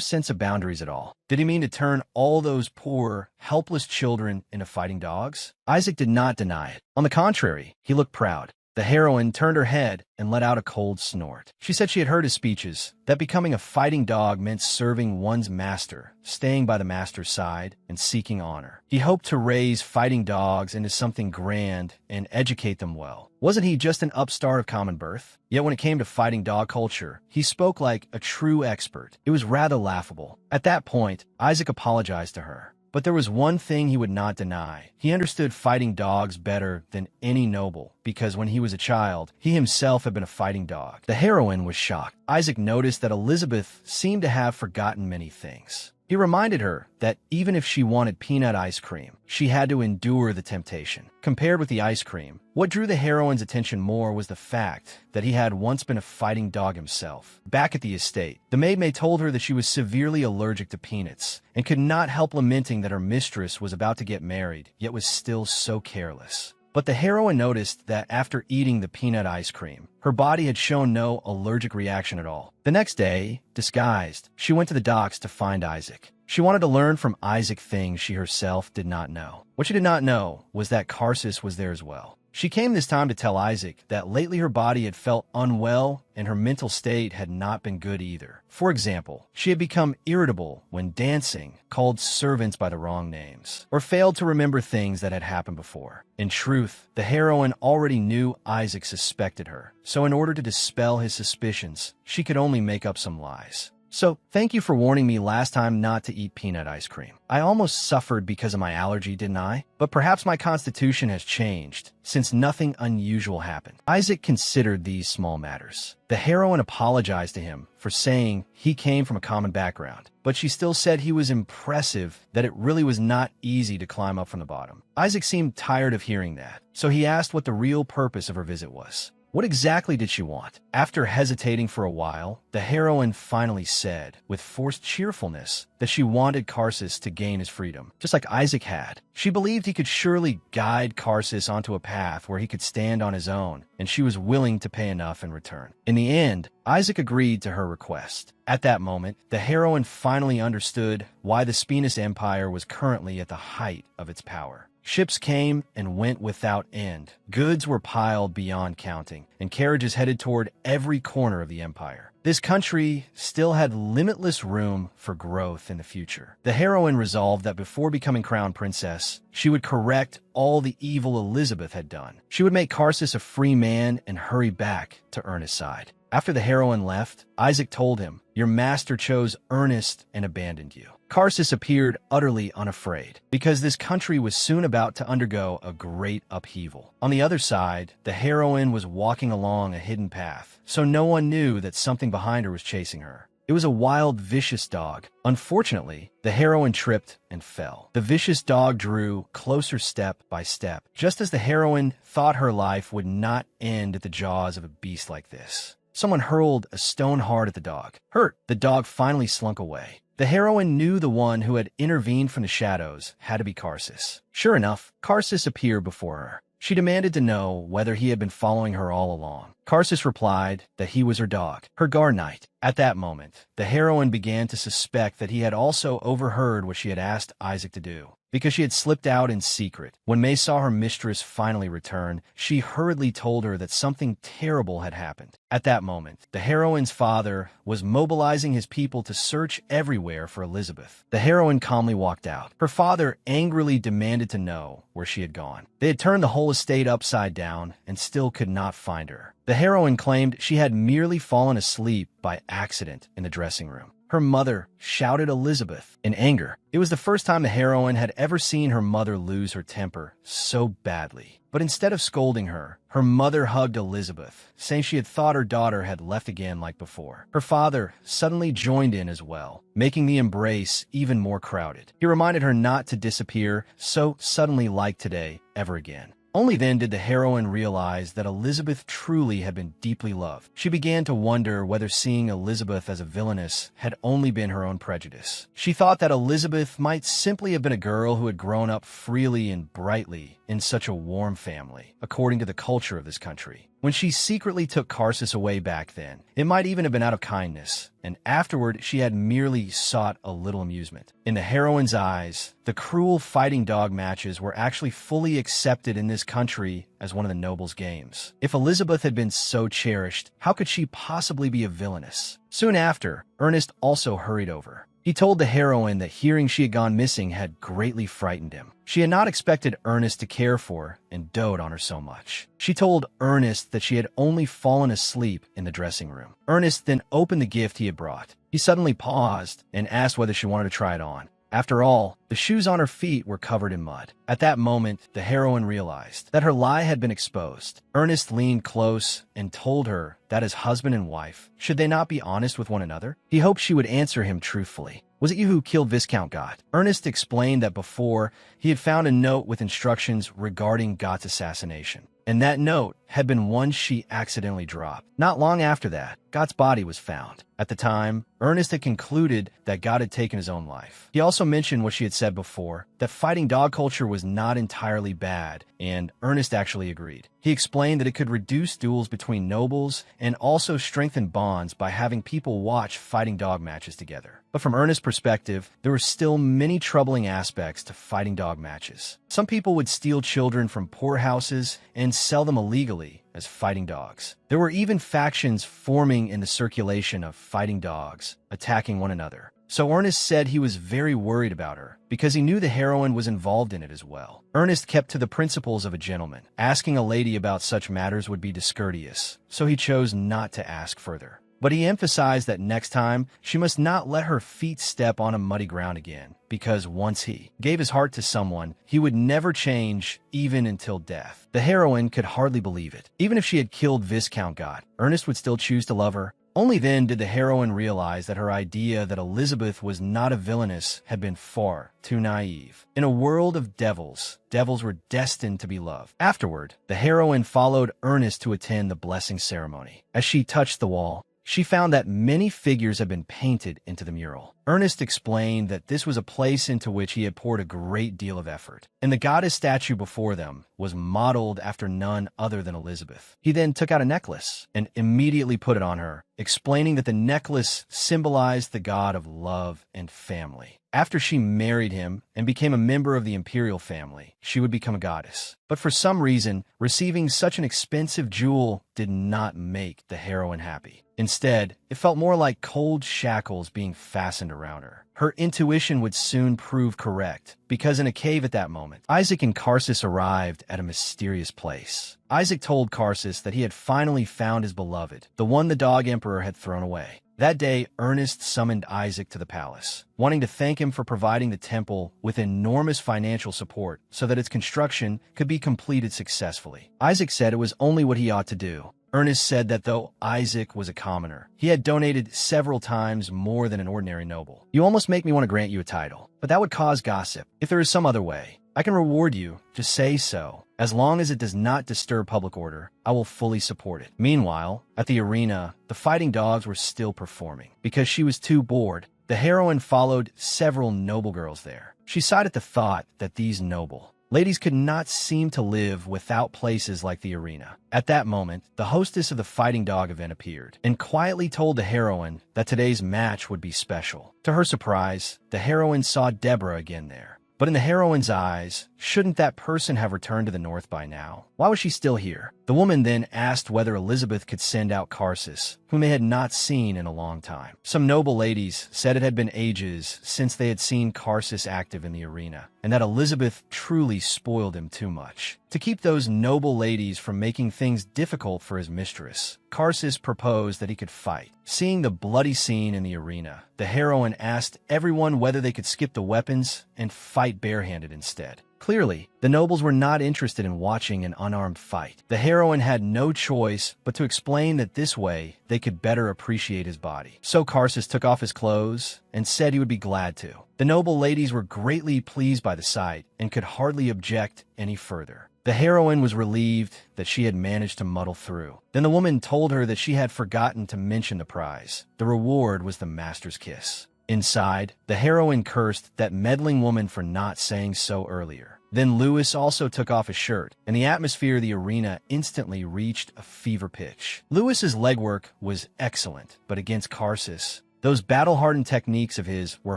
sense of boundaries at all. Did he mean to turn all those poor, helpless children into fighting dogs? Isaac did not deny it. On the contrary, he looked proud. The heroine turned her head and let out a cold snort. She said she had heard his speeches, that becoming a fighting dog meant serving one's master, staying by the master's side, and seeking honor. He hoped to raise fighting dogs into something grand and educate them well. Wasn't he just an upstart of common birth? Yet when it came to fighting dog culture, he spoke like a true expert. It was rather laughable. At that point, Isaac apologized to her. But there was one thing he would not deny. He understood fighting dogs better than any noble, because when he was a child, he himself had been a fighting dog. The heroine was shocked. Isaac noticed that Elizabeth seemed to have forgotten many things. He reminded her that even if she wanted peanut ice cream, she had to endure the temptation. Compared with the ice cream, what drew the heroine's attention more was the fact that he had once been a fighting dog himself. Back at the estate, the maid told her that she was severely allergic to peanuts and could not help lamenting that her mistress was about to get married, yet was still so careless. But the heroine noticed that after eating the peanut ice cream, her body had shown no allergic reaction at all. The next day, disguised, she went to the docks to find Isaac. She wanted to learn from Isaac things she herself did not know. What she did not know was that Karsus was there as well. She came this time to tell Isaac that lately her body had felt unwell and her mental state had not been good either. For example, she had become irritable when dancing, called servants by the wrong names, or failed to remember things that had happened before. In truth, the heroine already knew Isaac suspected her, so in order to dispel his suspicions, she could only make up some lies. So, thank you for warning me last time not to eat peanut ice cream. I almost suffered because of my allergy, didn't I? But perhaps my constitution has changed, since nothing unusual happened. Isaac considered these small matters. The heroine apologized to him for saying he came from a common background, but she still said he was impressive, that it really was not easy to climb up from the bottom. Isaac seemed tired of hearing that, so he asked what the real purpose of her visit was. What exactly did she want? After hesitating for a while, the heroine finally said, with forced cheerfulness, that she wanted Karsus to gain his freedom, just like Isaac had. She believed he could surely guide Karsus onto a path where he could stand on his own, and she was willing to pay enough in return. In the end, Isaac agreed to her request. At that moment, the heroine finally understood why the Spinus Empire was currently at the height of its power. Ships came and went without end. Goods were piled beyond counting, and carriages headed toward every corner of the empire. This country still had limitless room for growth in the future. The heroine resolved that before becoming crown princess, she would correct all the evil Elizabeth had done. She would make Karsus a free man and hurry back to Ernest's side. After the heroine left, Isaac told him, "Your master chose Ernest and abandoned you." Karsus appeared utterly unafraid, because this country was soon about to undergo a great upheaval. On the other side, the heroine was walking along a hidden path, so no one knew that something behind her was chasing her. It was a wild, vicious dog. Unfortunately, the heroine tripped and fell. The vicious dog drew closer step by step, just as the heroine thought her life would not end at the jaws of a beast like this. Someone hurled a stone hard at the dog. Hurt, the dog finally slunk away. The heroine knew the one who had intervened from the shadows had to be Karsus. Sure enough, Karsus appeared before her. She demanded to know whether he had been following her all along. Karsus replied that he was her dog, her guard knight. At that moment, the heroine began to suspect that he had also overheard what she had asked Isaac to do, because she had slipped out in secret. When May saw her mistress finally return, she hurriedly told her that something terrible had happened. At that moment, the heroine's father was mobilizing his people to search everywhere for Elizabeth. The heroine calmly walked out. Her father angrily demanded to know where she had gone. They had turned the whole estate upside down and still could not find her. The heroine claimed she had merely fallen asleep by accident in the dressing room. Her mother shouted Elizabeth in anger. It was the first time the heroine had ever seen her mother lose her temper so badly. But instead of scolding her, her mother hugged Elizabeth, saying she had thought her daughter had left again like before. Her father suddenly joined in as well, making the embrace even more crowded. He reminded her not to disappear so suddenly like today ever again. Only then did the heroine realize that Elizabeth truly had been deeply loved. She began to wonder whether seeing Elizabeth as a villainess had only been her own prejudice. She thought that Elizabeth might simply have been a girl who had grown up freely and brightly in such a warm family, according to the culture of this country. When she secretly took Karsus away back then, it might even have been out of kindness, and afterward she had merely sought a little amusement. In the heroine's eyes, the cruel fighting dog matches were actually fully accepted in this country as one of the nobles' games. If Elizabeth had been so cherished, how could she possibly be a villainess? Soon after, Ernest also hurried over. He told the heroine that hearing she had gone missing had greatly frightened him. She had not expected Ernest to care for and dote on her so much. She told Ernest that she had only fallen asleep in the dressing room. Ernest then opened the gift he had brought. He suddenly paused and asked whether she wanted to try it on. After all, the shoes on her feet were covered in mud. At that moment, the heroine realized that her lie had been exposed. Ernest leaned close and told her that as husband and wife, should they not be honest with one another? He hoped she would answer him truthfully. Was it you who killed Viscount Gott? Ernest explained that before, he had found a note with instructions regarding Gott's assassination. And that note had been one she accidentally dropped. Not long after that, Gott's body was found. At the time, Ernest had concluded that Gott had taken his own life. He also mentioned what she had said before, that fighting dog culture was not entirely bad, and Ernest actually agreed. He explained that it could reduce duels between nobles and also strengthen bonds by having people watch fighting dog matches together. But from Ernest's perspective, there were still many troubling aspects to fighting dog matches. Some people would steal children from poor houses and sell them illegally as fighting dogs. There were even factions forming in the circulation of fighting dogs, attacking one another. So Ernest said he was very worried about her because he knew the heroine was involved in it as well. Ernest kept to the principles of a gentleman. Asking a lady about such matters would be discourteous, so he chose not to ask further. But he emphasized that next time, she must not let her feet step on a muddy ground again, because once he gave his heart to someone, he would never change, even until death. The heroine could hardly believe it. Even if she had killed Viscount Gott, Ernest would still choose to love her. Only then did the heroine realize that her idea that Elizabeth was not a villainess had been far too naive. In a world of devils, devils were destined to be loved. Afterward, the heroine followed Ernest to attend the blessing ceremony. As she touched the wall, she found that many figures had been painted into the mural. Ernest explained that this was a place into which he had poured a great deal of effort, and the goddess statue before them was modeled after none other than Elizabeth. He then took out a necklace and immediately put it on her, explaining that the necklace symbolized the god of love and family. After she married him and became a member of the imperial family, she would become a goddess. But for some reason, receiving such an expensive jewel did not make the heroine happy. Instead, it felt more like cold shackles being fastened around her. Her intuition would soon prove correct, because in a cave at that moment, Isaac and Karsus arrived at a mysterious place. Isaac told Karsus that he had finally found his beloved, the one the dog emperor had thrown away. That day, Ernest summoned Isaac to the palace, wanting to thank him for providing the temple with enormous financial support so that its construction could be completed successfully. Isaac said it was only what he ought to do. Ernest said that though Isaac was a commoner, he had donated several times more than an ordinary noble. You almost make me want to grant you a title, but that would cause gossip. If there is some other way, I can reward you. Just say so. As long as it does not disturb public order, I will fully support it. Meanwhile, at the arena, the fighting dogs were still performing. Because she was too bored, the heroine followed several noble girls there. She sighed at the thought that these noble ladies could not seem to live without places like the arena. At that moment, the hostess of the fighting dog event appeared and quietly told the heroine that today's match would be special. To her surprise, the heroine saw Deborah again there. But in the heroine's eyes, shouldn't that person have returned to the north by now? Why was she still here? The woman then asked whether Elizabeth could send out Karsus, whom they had not seen in a long time. Some noble ladies said it had been ages since they had seen Karsus active in the arena, and that Elizabeth truly spoiled him too much. To keep those noble ladies from making things difficult for his mistress, Karsus proposed that he could fight. Seeing the bloody scene in the arena, the heroine asked everyone whether they could skip the weapons and fight barehanded instead. Clearly, the nobles were not interested in watching an unarmed fight. The heroine had no choice but to explain that this way they could better appreciate his body. So Karsus took off his clothes and said he would be glad to. The noble ladies were greatly pleased by the sight and could hardly object any further. The heroine was relieved that she had managed to muddle through. Then the woman told her that she had forgotten to mention the prize. The reward was the master's kiss. Inside, the heroine cursed that meddling woman for not saying so earlier. Then Lewis also took off his shirt, and the atmosphere of the arena instantly reached a fever pitch. Lewis's legwork was excellent, but against Karsus, those battle-hardened techniques of his were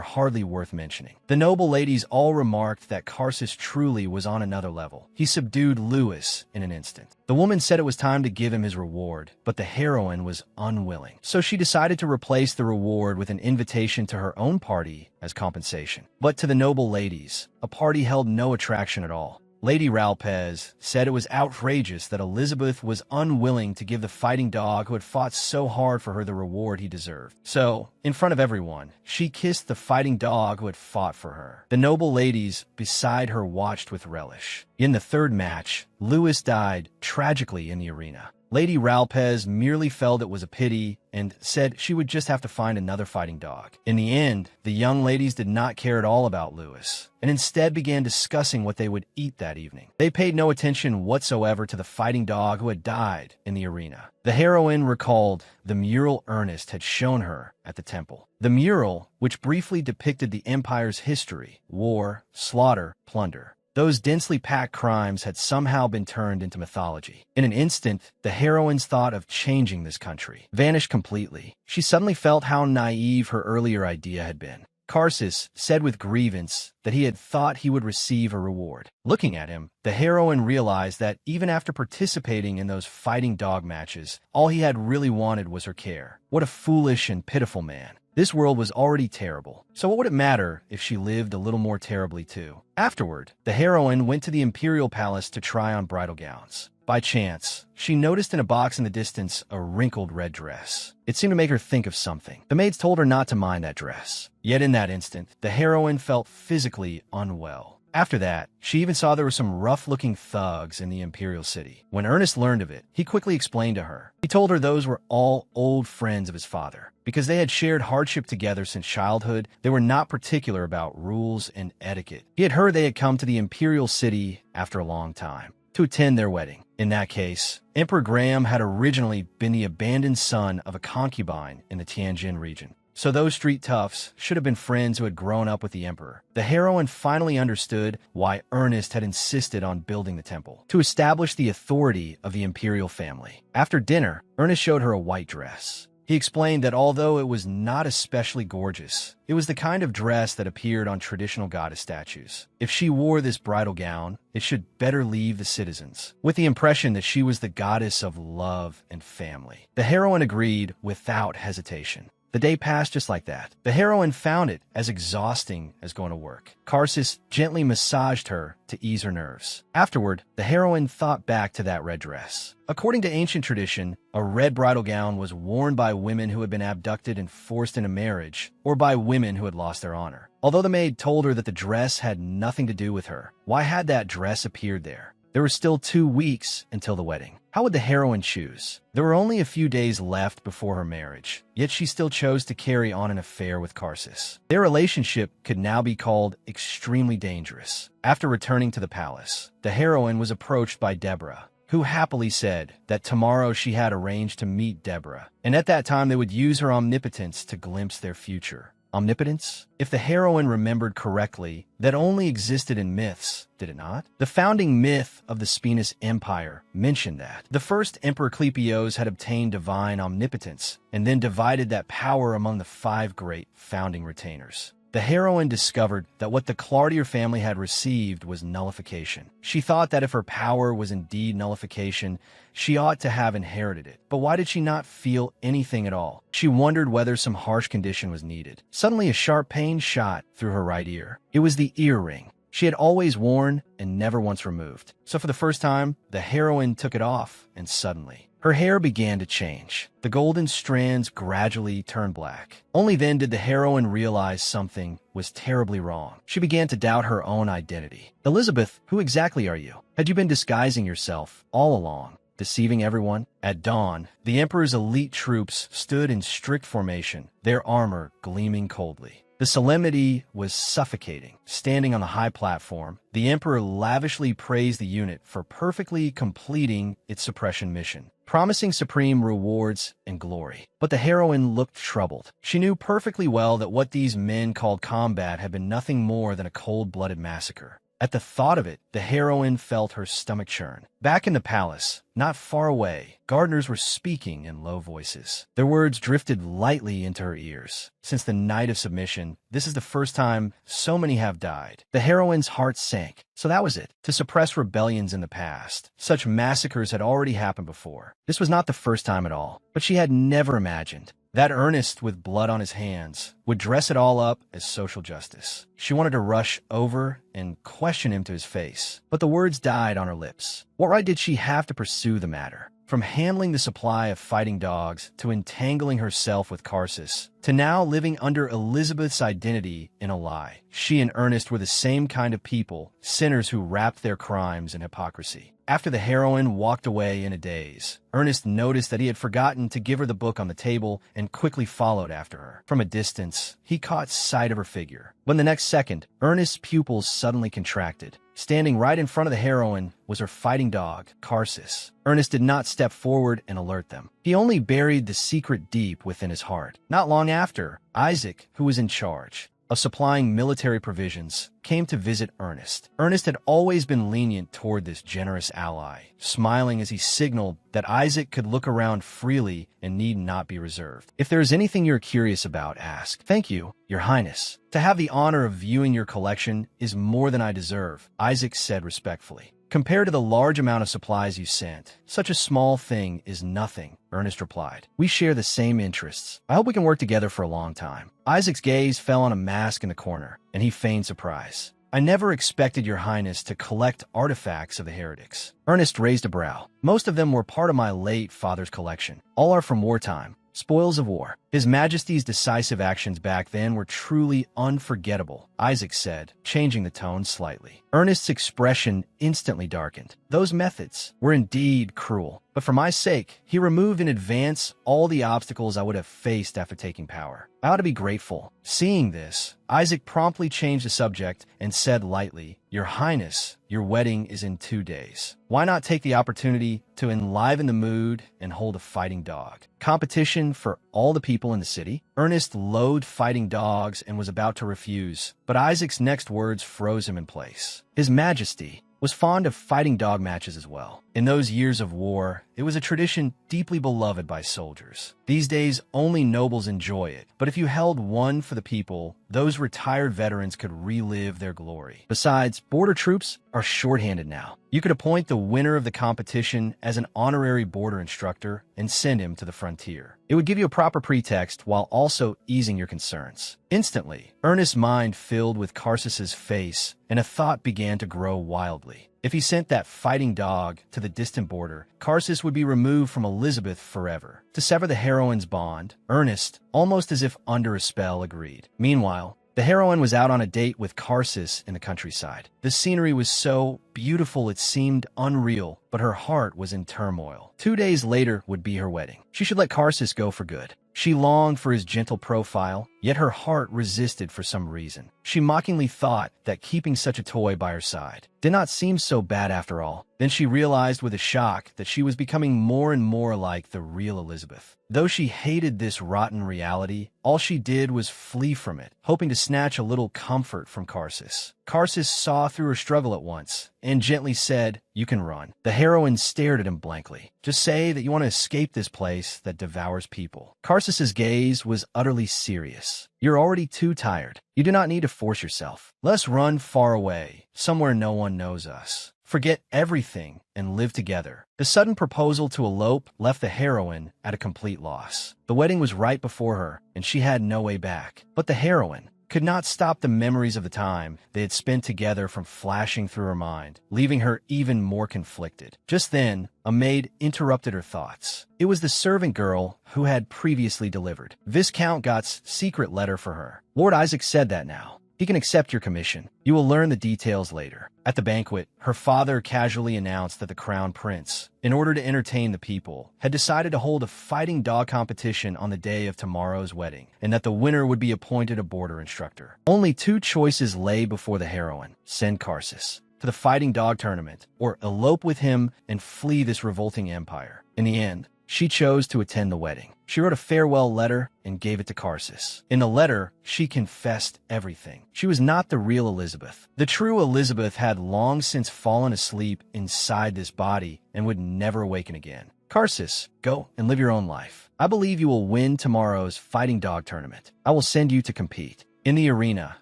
hardly worth mentioning. The noble ladies all remarked that Karsus truly was on another level. He subdued Lewis in an instant. The woman said it was time to give him his reward, but the heroine was unwilling. So she decided to replace the reward with an invitation to her own party as compensation. But to the noble ladies, a party held no attraction at all. Lady Ralpez said it was outrageous that Elizabeth was unwilling to give the fighting dog who had fought so hard for her the reward he deserved. So, in front of everyone, she kissed the fighting dog who had fought for her. The noble ladies beside her watched with relish. In the third match, Lewis died tragically in the arena. Lady Ralpez merely felt it was a pity and said she would just have to find another fighting dog. In the end, the young ladies did not care at all about Lewis, and instead began discussing what they would eat that evening. They paid no attention whatsoever to the fighting dog who had died in the arena. The heroine recalled the mural Ernest had shown her at the temple. The mural, which briefly depicted the empire's history, war, slaughter, plunder. Those densely packed crimes had somehow been turned into mythology. In an instant, the heroine's thought of changing this country vanished completely. She suddenly felt how naive her earlier idea had been. Carsis said with grievance that he had thought he would receive a reward. Looking at him, the heroine realized that even after participating in those fighting dog matches, all he had really wanted was her care. What a foolish and pitiful man. This world was already terrible, so what would it matter if she lived a little more terribly too? Afterward, the heroine went to the imperial palace to try on bridal gowns. By chance, she noticed in a box in the distance a wrinkled red dress. It seemed to make her think of something. The maids told her not to mind that dress. Yet in that instant, the heroine felt physically unwell. After that, she even saw there were some rough-looking thugs in the imperial city. When Ernest learned of it, he quickly explained to her. He told her those were all old friends of his father. Because they had shared hardship together since childhood, they were not particular about rules and etiquette. He had heard they had come to the imperial city after a long time to attend their wedding. In that case, Emperor Graham had originally been the abandoned son of a concubine in the Tianjin region. So those street toughs should have been friends who had grown up with the emperor. The heroine finally understood why Ernest had insisted on building the temple, to establish the authority of the imperial family. After dinner, Ernest showed her a white dress. He explained that although it was not especially gorgeous, it was the kind of dress that appeared on traditional goddess statues. If she wore this bridal gown, it should better leave the citizens with the impression that she was the goddess of love and family. The heroine agreed without hesitation. The day passed just like that. The heroine found it as exhausting as going to work. Carsis gently massaged her to ease her nerves. Afterward, the heroine thought back to that red dress. According to ancient tradition, a red bridal gown was worn by women who had been abducted and forced into marriage, or by women who had lost their honor. Although the maid told her that the dress had nothing to do with her, why had that dress appeared there? There were still 2 weeks until the wedding. How would the heroine choose? There were only a few days left before her marriage, yet she still chose to carry on an affair with Carsis. Their relationship could now be called extremely dangerous. After returning to the palace, the heroine was approached by Deborah, who happily said that tomorrow she had arranged to meet Deborah, and at that time they would use her omnipotence to glimpse their future. Omnipotence? If the heroine remembered correctly, that only existed in myths, did it not? The founding myth of the Spinus Empire mentioned that. The first Emperor Clepios had obtained divine omnipotence, and then divided that power among the 5 great founding retainers. The heroine discovered that what the Clartier family had received was nullification. She thought that if her power was indeed nullification, she ought to have inherited it. But why did she not feel anything at all? She wondered whether some harsh condition was needed. Suddenly, a sharp pain shot through her right ear. It was the ear ring she had always worn and never once removed. So for the first time, the heroine took it off, and suddenly, her hair began to change. The golden strands gradually turned black. Only then did the heroine realize something was terribly wrong. She began to doubt her own identity. Elizabeth, who exactly are you? Had you been disguising yourself all along, deceiving everyone? At dawn, the Emperor's elite troops stood in strict formation, their armor gleaming coldly. The solemnity was suffocating. Standing on the high platform, the Emperor lavishly praised the unit for perfectly completing its suppression mission, promising supreme rewards and glory. But the heroine looked troubled. She knew perfectly well that what these men called combat had been nothing more than a cold-blooded massacre. At the thought of it, the heroine felt her stomach churn. Back in the palace, not far away, gardeners were speaking in low voices. Their words drifted lightly into her ears. Since the night of submission, this is the first time so many have died. The heroine's heart sank. So that was it. To suppress rebellions in the past. Such massacres had already happened before. This was not the first time at all, but she had never imagined That Ernest, with blood on his hands, would dress it all up as social justice. She wanted to rush over and question him to his face, but the words died on her lips. What right did she have to pursue the matter? From handling the supply of fighting dogs, to entangling herself with Karsus, to now living under Elizabeth's identity in a lie. She and Ernest were the same kind of people, sinners who wrapped their crimes in hypocrisy. After the heroine walked away in a daze, Ernest noticed that he had forgotten to give her the book on the table and quickly followed after her. From a distance, he caught sight of her figure. When the next second, Ernest's pupils suddenly contracted. Standing right in front of the heroine was her fighting dog, Karsus. Ernest did not step forward and alert them. He only buried the secret deep within his heart. Not long after, Isaac, who was in charge of supplying military provisions, came to visit Ernest. Ernest had always been lenient toward this generous ally, smiling as he signaled that Isaac could look around freely and need not be reserved. If there is anything you're curious about, ask. Thank you, Your Highness. To have the honor of viewing your collection is more than I deserve, Isaac said respectfully. Compared to the large amount of supplies you sent, such a small thing is nothing, Ernest replied. We share the same interests. I hope we can work together for a long time. Isaac's gaze fell on a mask in the corner, and he feigned surprise. I never expected Your Highness to collect artifacts of the heretics. Ernest raised a brow. Most of them were part of my late father's collection. All are from wartime. Spoils of war. His Majesty's decisive actions back then were truly unforgettable, Isaac said, changing the tone slightly. Ernest's expression instantly darkened. Those methods were indeed cruel, but for my sake, he removed in advance all the obstacles I would have faced after taking power. I ought to be grateful. Seeing this, Isaac promptly changed the subject and said lightly, Your Highness, your wedding is in 2 days. Why not take the opportunity to enliven the mood and hold a fighting dog competition for all the people in the city? Ernest loathed fighting dogs and was about to refuse, but Isaac's next words froze him in place. His Majesty was fond of fighting dog matches as well. In those years of war, it was a tradition deeply beloved by soldiers. These days, only nobles enjoy it, but if you held one for the people, those retired veterans could relive their glory. Besides, border troops are shorthanded now. You could appoint the winner of the competition as an honorary border instructor and send him to the frontier. It would give you a proper pretext while also easing your concerns. Instantly, Ernest's mind filled with Karsus's face, and a thought began to grow wildly. If he sent that fighting dog to the distant border, Karsus would be removed from Elizabeth forever. To sever the heroine's bond, Ernest, almost as if under a spell, agreed. Meanwhile, the heroine was out on a date with Karsus in the countryside. The scenery was so beautiful it seemed unreal, but her heart was in turmoil. 2 days later would be her wedding. She should let Karsus go for good. She longed for his gentle profile, yet her heart resisted for some reason. She mockingly thought that keeping such a toy by her side did not seem so bad after all. Then she realized with a shock that she was becoming more and more like the real Elizabeth. Though she hated this rotten reality, all she did was flee from it, hoping to snatch a little comfort from Karsus. Karsus saw through her struggle at once and gently said, "You can run." The heroine stared at him blankly. "Just say that you want to escape this place that devours people." Karsus's gaze was utterly serious. "You're already too tired. You do not need to force yourself. Let us run far away, somewhere no one knows us. Forget everything and live together." The sudden proposal to elope left the heroine at a complete loss. The wedding was right before her, and she had no way back. But the heroine could not stop the memories of the time they had spent together from flashing through her mind, leaving her even more conflicted. Just then, a maid interrupted her thoughts. It was the servant girl who had previously delivered Viscount Gott's secret letter for her. "Lord Isaac said that now. He can accept your commission. You will learn the details later." At the banquet, her father casually announced that the crown prince, in order to entertain the people, had decided to hold a fighting dog competition on the day of tomorrow's wedding, and that the winner would be appointed a border instructor. Only 2 choices lay before the heroine: send Karsus to the fighting dog tournament, or elope with him and flee this revolting empire. In the end, she chose to attend the wedding. She wrote a farewell letter and gave it to Karsus. In the letter, she confessed everything. She was not the real Elizabeth. The true Elizabeth had long since fallen asleep inside this body and would never awaken again. "Karsus, go and live your own life. I believe you will win tomorrow's fighting dog tournament. I will send you to compete. In the arena,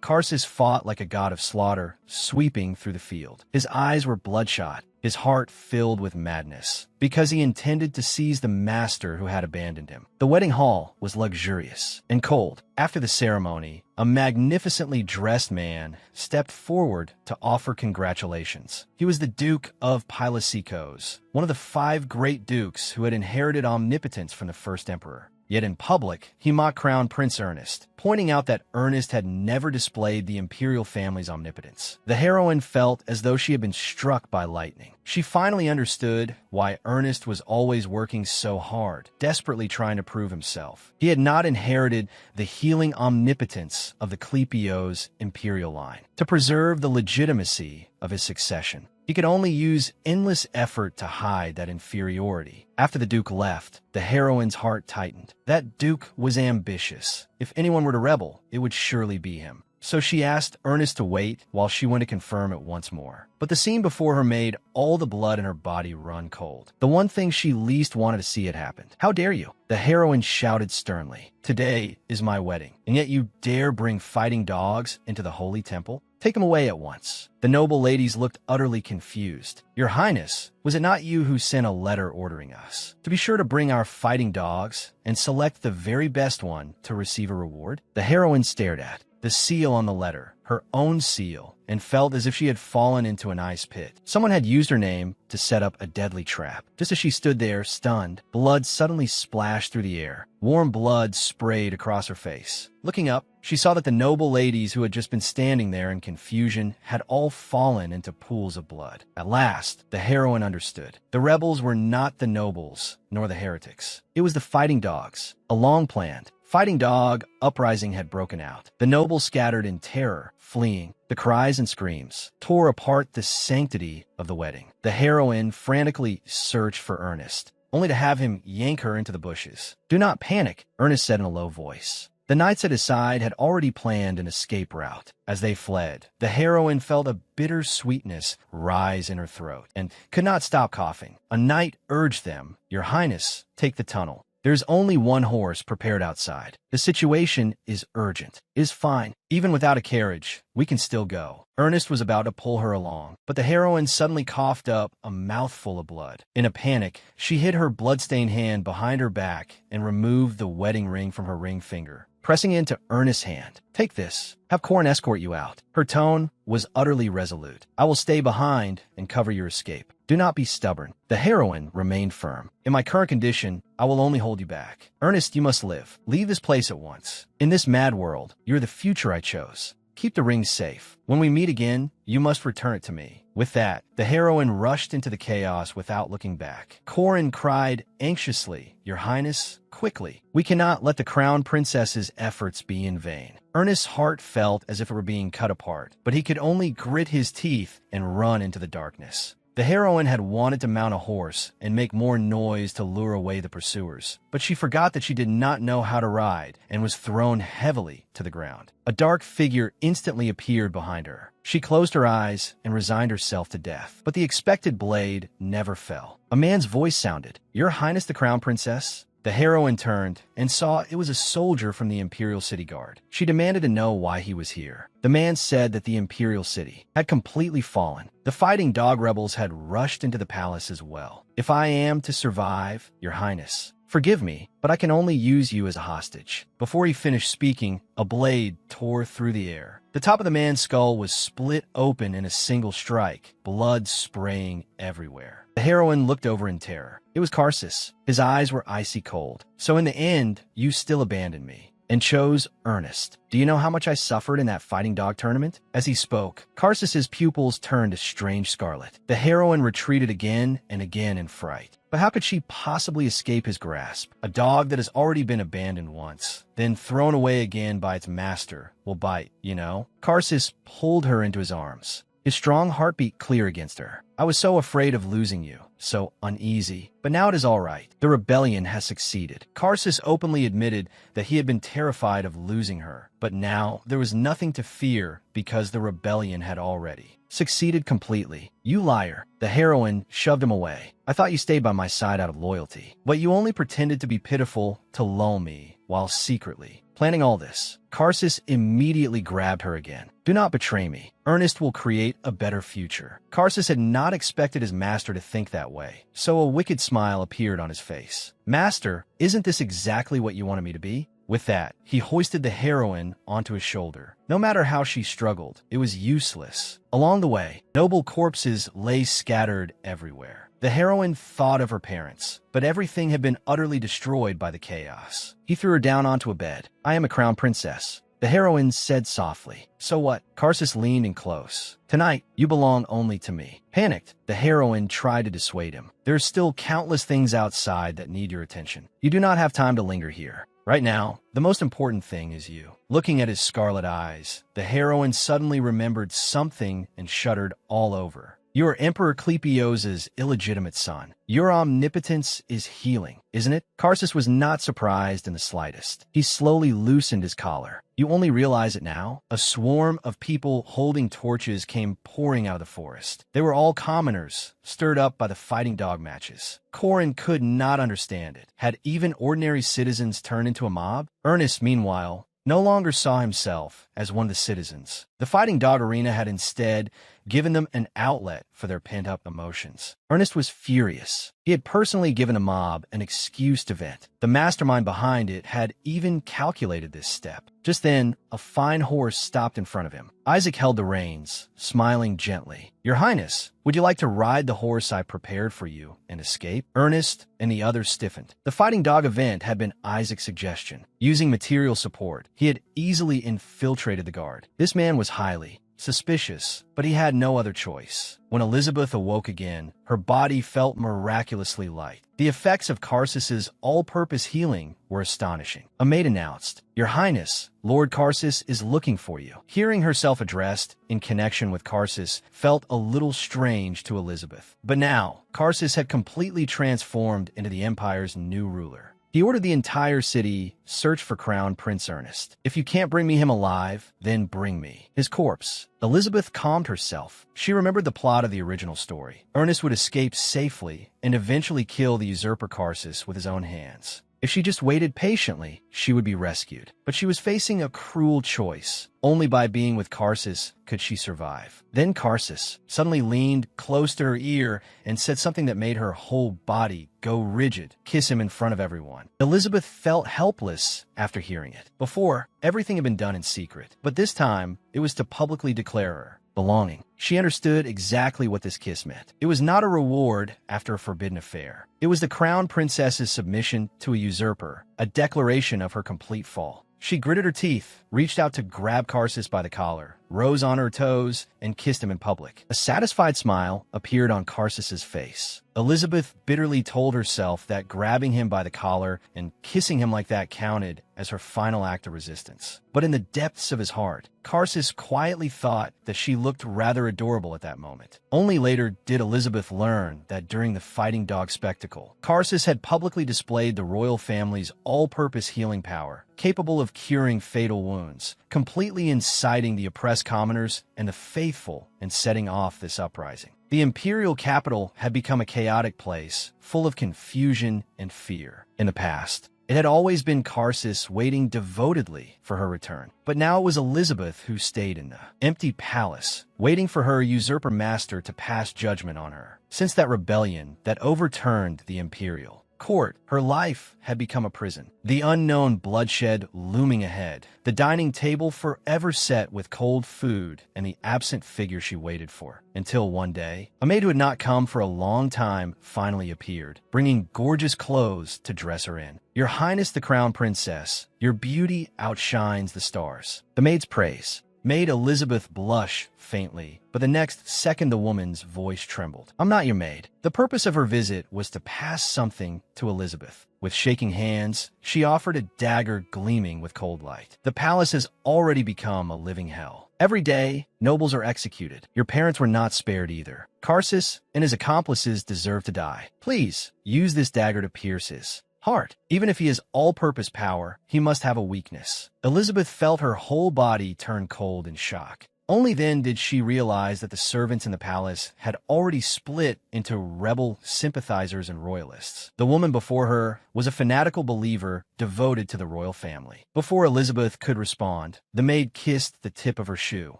Karsus fought like a god of slaughter, sweeping through the field. His eyes were bloodshot, his heart filled with madness, because he intended to seize the master who had abandoned him. The wedding hall was luxurious and cold. After the ceremony, a magnificently dressed man stepped forward to offer congratulations. He was the Duke of Pylasikos, one of the 5 great dukes who had inherited omnipotence from the first emperor. Yet in public, he mocked Crown Prince Ernest, pointing out that Ernest had never displayed the imperial family's omnipotence. The heroine felt as though she had been struck by lightning. She finally understood why Ernest was always working so hard, desperately trying to prove himself. He had not inherited the healing omnipotence of the Clepios imperial line to preserve the legitimacy of his succession. He could only use endless effort to hide that inferiority. After the Duke left, the heroine's heart tightened. That Duke was ambitious. If anyone were to rebel, it would surely be him. So she asked Ernest to wait while she went to confirm it once more. But the scene before her made all the blood in her body run cold. The one thing she least wanted to see had happened. "How dare you?" The heroine shouted sternly. "Today is my wedding, and yet you dare bring fighting dogs into the holy temple? Take them away at once." The noble ladies looked utterly confused. "Your Highness, was it not you who sent a letter ordering us to be sure to bring our fighting dogs and select the very best one to receive a reward?" The heroine stared at the seal on the letter, her own seal, and felt as if she had fallen into an ice pit. Someone had used her name to set up a deadly trap. Just as she stood there, stunned, blood suddenly splashed through the air. Warm blood sprayed across her face. Looking up, she saw that the noble ladies who had just been standing there in confusion had all fallen into pools of blood. At last, the heroine understood. The rebels were not the nobles, nor the heretics. It was the fighting dogs. A long-planned fighting dog uprising had broken out. The nobles scattered in terror, fleeing. The cries and screams tore apart the sanctity of the wedding. The heroine frantically searched for Ernest, only to have him yank her into the bushes. "Do not panic," Ernest said in a low voice. The knights at his side had already planned an escape route. As they fled, the heroine felt a bitter sweetness rise in her throat and could not stop coughing. A knight urged them, "Your Highness, take the tunnel. There's only one horse prepared outside. The situation is urgent." "It is fine. Even without a carriage, we can still go." Ernest was about to pull her along, but the heroine suddenly coughed up a mouthful of blood. In a panic, she hid her bloodstained hand behind her back and removed the wedding ring from her ring finger, pressing it into Ernest's hand. "Take this. Have Corn escort you out." Her tone was utterly resolute. "I will stay behind and cover your escape. Do not be stubborn." The heroine remained firm. "In my current condition, I will only hold you back. Ernest, you must live. Leave this place at once. In this mad world, you're the future I chose. Keep the ring safe. When we meet again, you must return it to me." With that, the heroine rushed into the chaos without looking back. Corin cried anxiously, "Your Highness, quickly. We cannot let the crown princess's efforts be in vain." Ernest's heart felt as if it were being cut apart, but he could only grit his teeth and run into the darkness. The heroine had wanted to mount a horse and make more noise to lure away the pursuers, but she forgot that she did not know how to ride and was thrown heavily to the ground. A dark figure instantly appeared behind her. She closed her eyes and resigned herself to death, but the expected blade never fell. A man's voice sounded, "Your Highness the Crown Princess?" The heroine turned and saw it was a soldier from the Imperial City Guard. She demanded to know why he was here. The man said that the Imperial City had completely fallen. The fighting dog rebels had rushed into the palace as well. "If I am to survive, Your Highness, forgive me, but I can only use you as a hostage." Before he finished speaking, a blade tore through the air. The top of the man's skull was split open in a single strike, blood spraying everywhere. The heroine looked over in terror. It was Karsus. His eyes were icy cold. "So in the end, you still abandoned me and chose Ernest. Do you know how much I suffered in that fighting dog tournament?" As he spoke, Karsus's pupils turned a strange scarlet. The heroine retreated again and again in fright. But how could she possibly escape his grasp? A dog that has already been abandoned once, then thrown away again by its master, will bite, you know? Karsus pulled her into his arms, his strong heartbeat clear against her. "I was so afraid of losing you, so uneasy. But now it is all right. The rebellion has succeeded." Karsus openly admitted that he had been terrified of losing her, but now there was nothing to fear because the rebellion had already succeeded completely. "You liar." The heroine shoved him away. "I thought you stayed by my side out of loyalty, but you only pretended to be pitiful to lull me while secretly Planning all this, Karsus immediately grabbed her again. Do not betray me. Ernest will create a better future. Karsus had not expected his master to think that way, so a wicked smile appeared on his face. Master, isn't this exactly what you wanted me to be? With that, he hoisted the heroine onto his shoulder. No matter how she struggled, it was useless. Along the way, noble corpses lay scattered everywhere. The heroine thought of her parents, but everything had been utterly destroyed by the chaos. He threw her down onto a bed. I am a crown princess. The heroine said softly. So what? Karsus leaned in close. Tonight, you belong only to me. Panicked, the heroine tried to dissuade him. There are still countless things outside that need your attention. You do not have time to linger here. Right now, the most important thing is you. Looking at his scarlet eyes, the heroine suddenly remembered something and shuddered all over. You are Emperor Clepios's illegitimate son. Your omnipotence is healing, isn't it? Karsus was not surprised in the slightest. He slowly loosened his collar. You only realize it now? A swarm of people holding torches came pouring out of the forest. They were all commoners, stirred up by the fighting dog matches. Corin could not understand it. Had even ordinary citizens turned into a mob? Ernest, meanwhile, no longer saw himself as one of the citizens. The fighting dog arena had instead given them an outlet for their pent-up emotions. Ernest was furious. He had personally given a mob an excuse to vent. The mastermind behind it had even calculated this step. Just then, a fine horse stopped in front of him. Isaac held the reins, smiling gently. Your Highness, would you like to ride the horse I prepared for you and escape? Ernest and the others stiffened. The fighting dog event had been Isaac's suggestion. Using material support, he had easily infiltrated the guard. This man was highly suspicious, but he had no other choice. When Elizabeth awoke again, her body felt miraculously light. The effects of Karsus's all-purpose healing were astonishing. A maid announced, Your Highness, Lord Karsus is looking for you. Hearing herself addressed in connection with Karsus felt a little strange to Elizabeth. But now, Karsus had completely transformed into the Empire's new ruler. He ordered the entire city search for Crown Prince Ernest. If you can't bring me him alive, then bring me his corpse. Elizabeth calmed herself. She remembered the plot of the original story. Ernest would escape safely and eventually kill the usurper Karsus with his own hands. If she just waited patiently, she would be rescued. But she was facing a cruel choice. Only by being with Karsus could she survive. Then Karsus suddenly leaned close to her ear and said something that made her whole body go rigid. Kiss him in front of everyone. Elizabeth felt helpless after hearing it. Before, everything had been done in secret. But this time, it was to publicly declare her belonging. She understood exactly what this kiss meant. It was not a reward after a forbidden affair. It was the crown princess's submission to a usurper, a declaration of her complete fall. She gritted her teeth, reached out to grab Karsus by the collar, rose on her toes, and kissed him in public. A satisfied smile appeared on Karsus's face. Elizabeth bitterly told herself that grabbing him by the collar and kissing him like that counted as her final act of resistance. But in the depths of his heart, Karsus quietly thought that she looked rather adorable at that moment. Only later did Elizabeth learn that during the fighting dog spectacle, Karsus had publicly displayed the royal family's all-purpose healing power, capable of curing fatal wounds, completely inciting the oppressed commoners and the faithful in setting off this uprising. The imperial capital had become a chaotic place, full of confusion and fear. In the past, it had always been Karsus waiting devotedly for her return. But now it was Elizabeth who stayed in the empty palace, waiting for her usurper master to pass judgment on her. Since that rebellion that overturned the imperial court, her life had become a prison. The unknown bloodshed looming ahead, the dining table forever set with cold food, and the absent figure she waited for. Until one day, a maid who had not come for a long time finally appeared, bringing gorgeous clothes to dress her in. Your Highness the Crown Princess, your beauty outshines the stars. The maid's praise made Elizabeth blush faintly, but the next second the woman's voice trembled. I'm not your maid. The purpose of her visit was to pass something to Elizabeth. With shaking hands, she offered a dagger gleaming with cold light. The palace has already become a living hell. Every day, nobles are executed. Your parents were not spared either. Karsus and his accomplices deserve to die. Please, use this dagger to pierce his heart. Even if he has all-purpose power, he must have a weakness. Elizabeth felt her whole body turn cold in shock. Only then did she realize that the servants in the palace had already split into rebel sympathizers and royalists. The woman before her was a fanatical believer devoted to the royal family. Before Elizabeth could respond, the maid kissed the tip of her shoe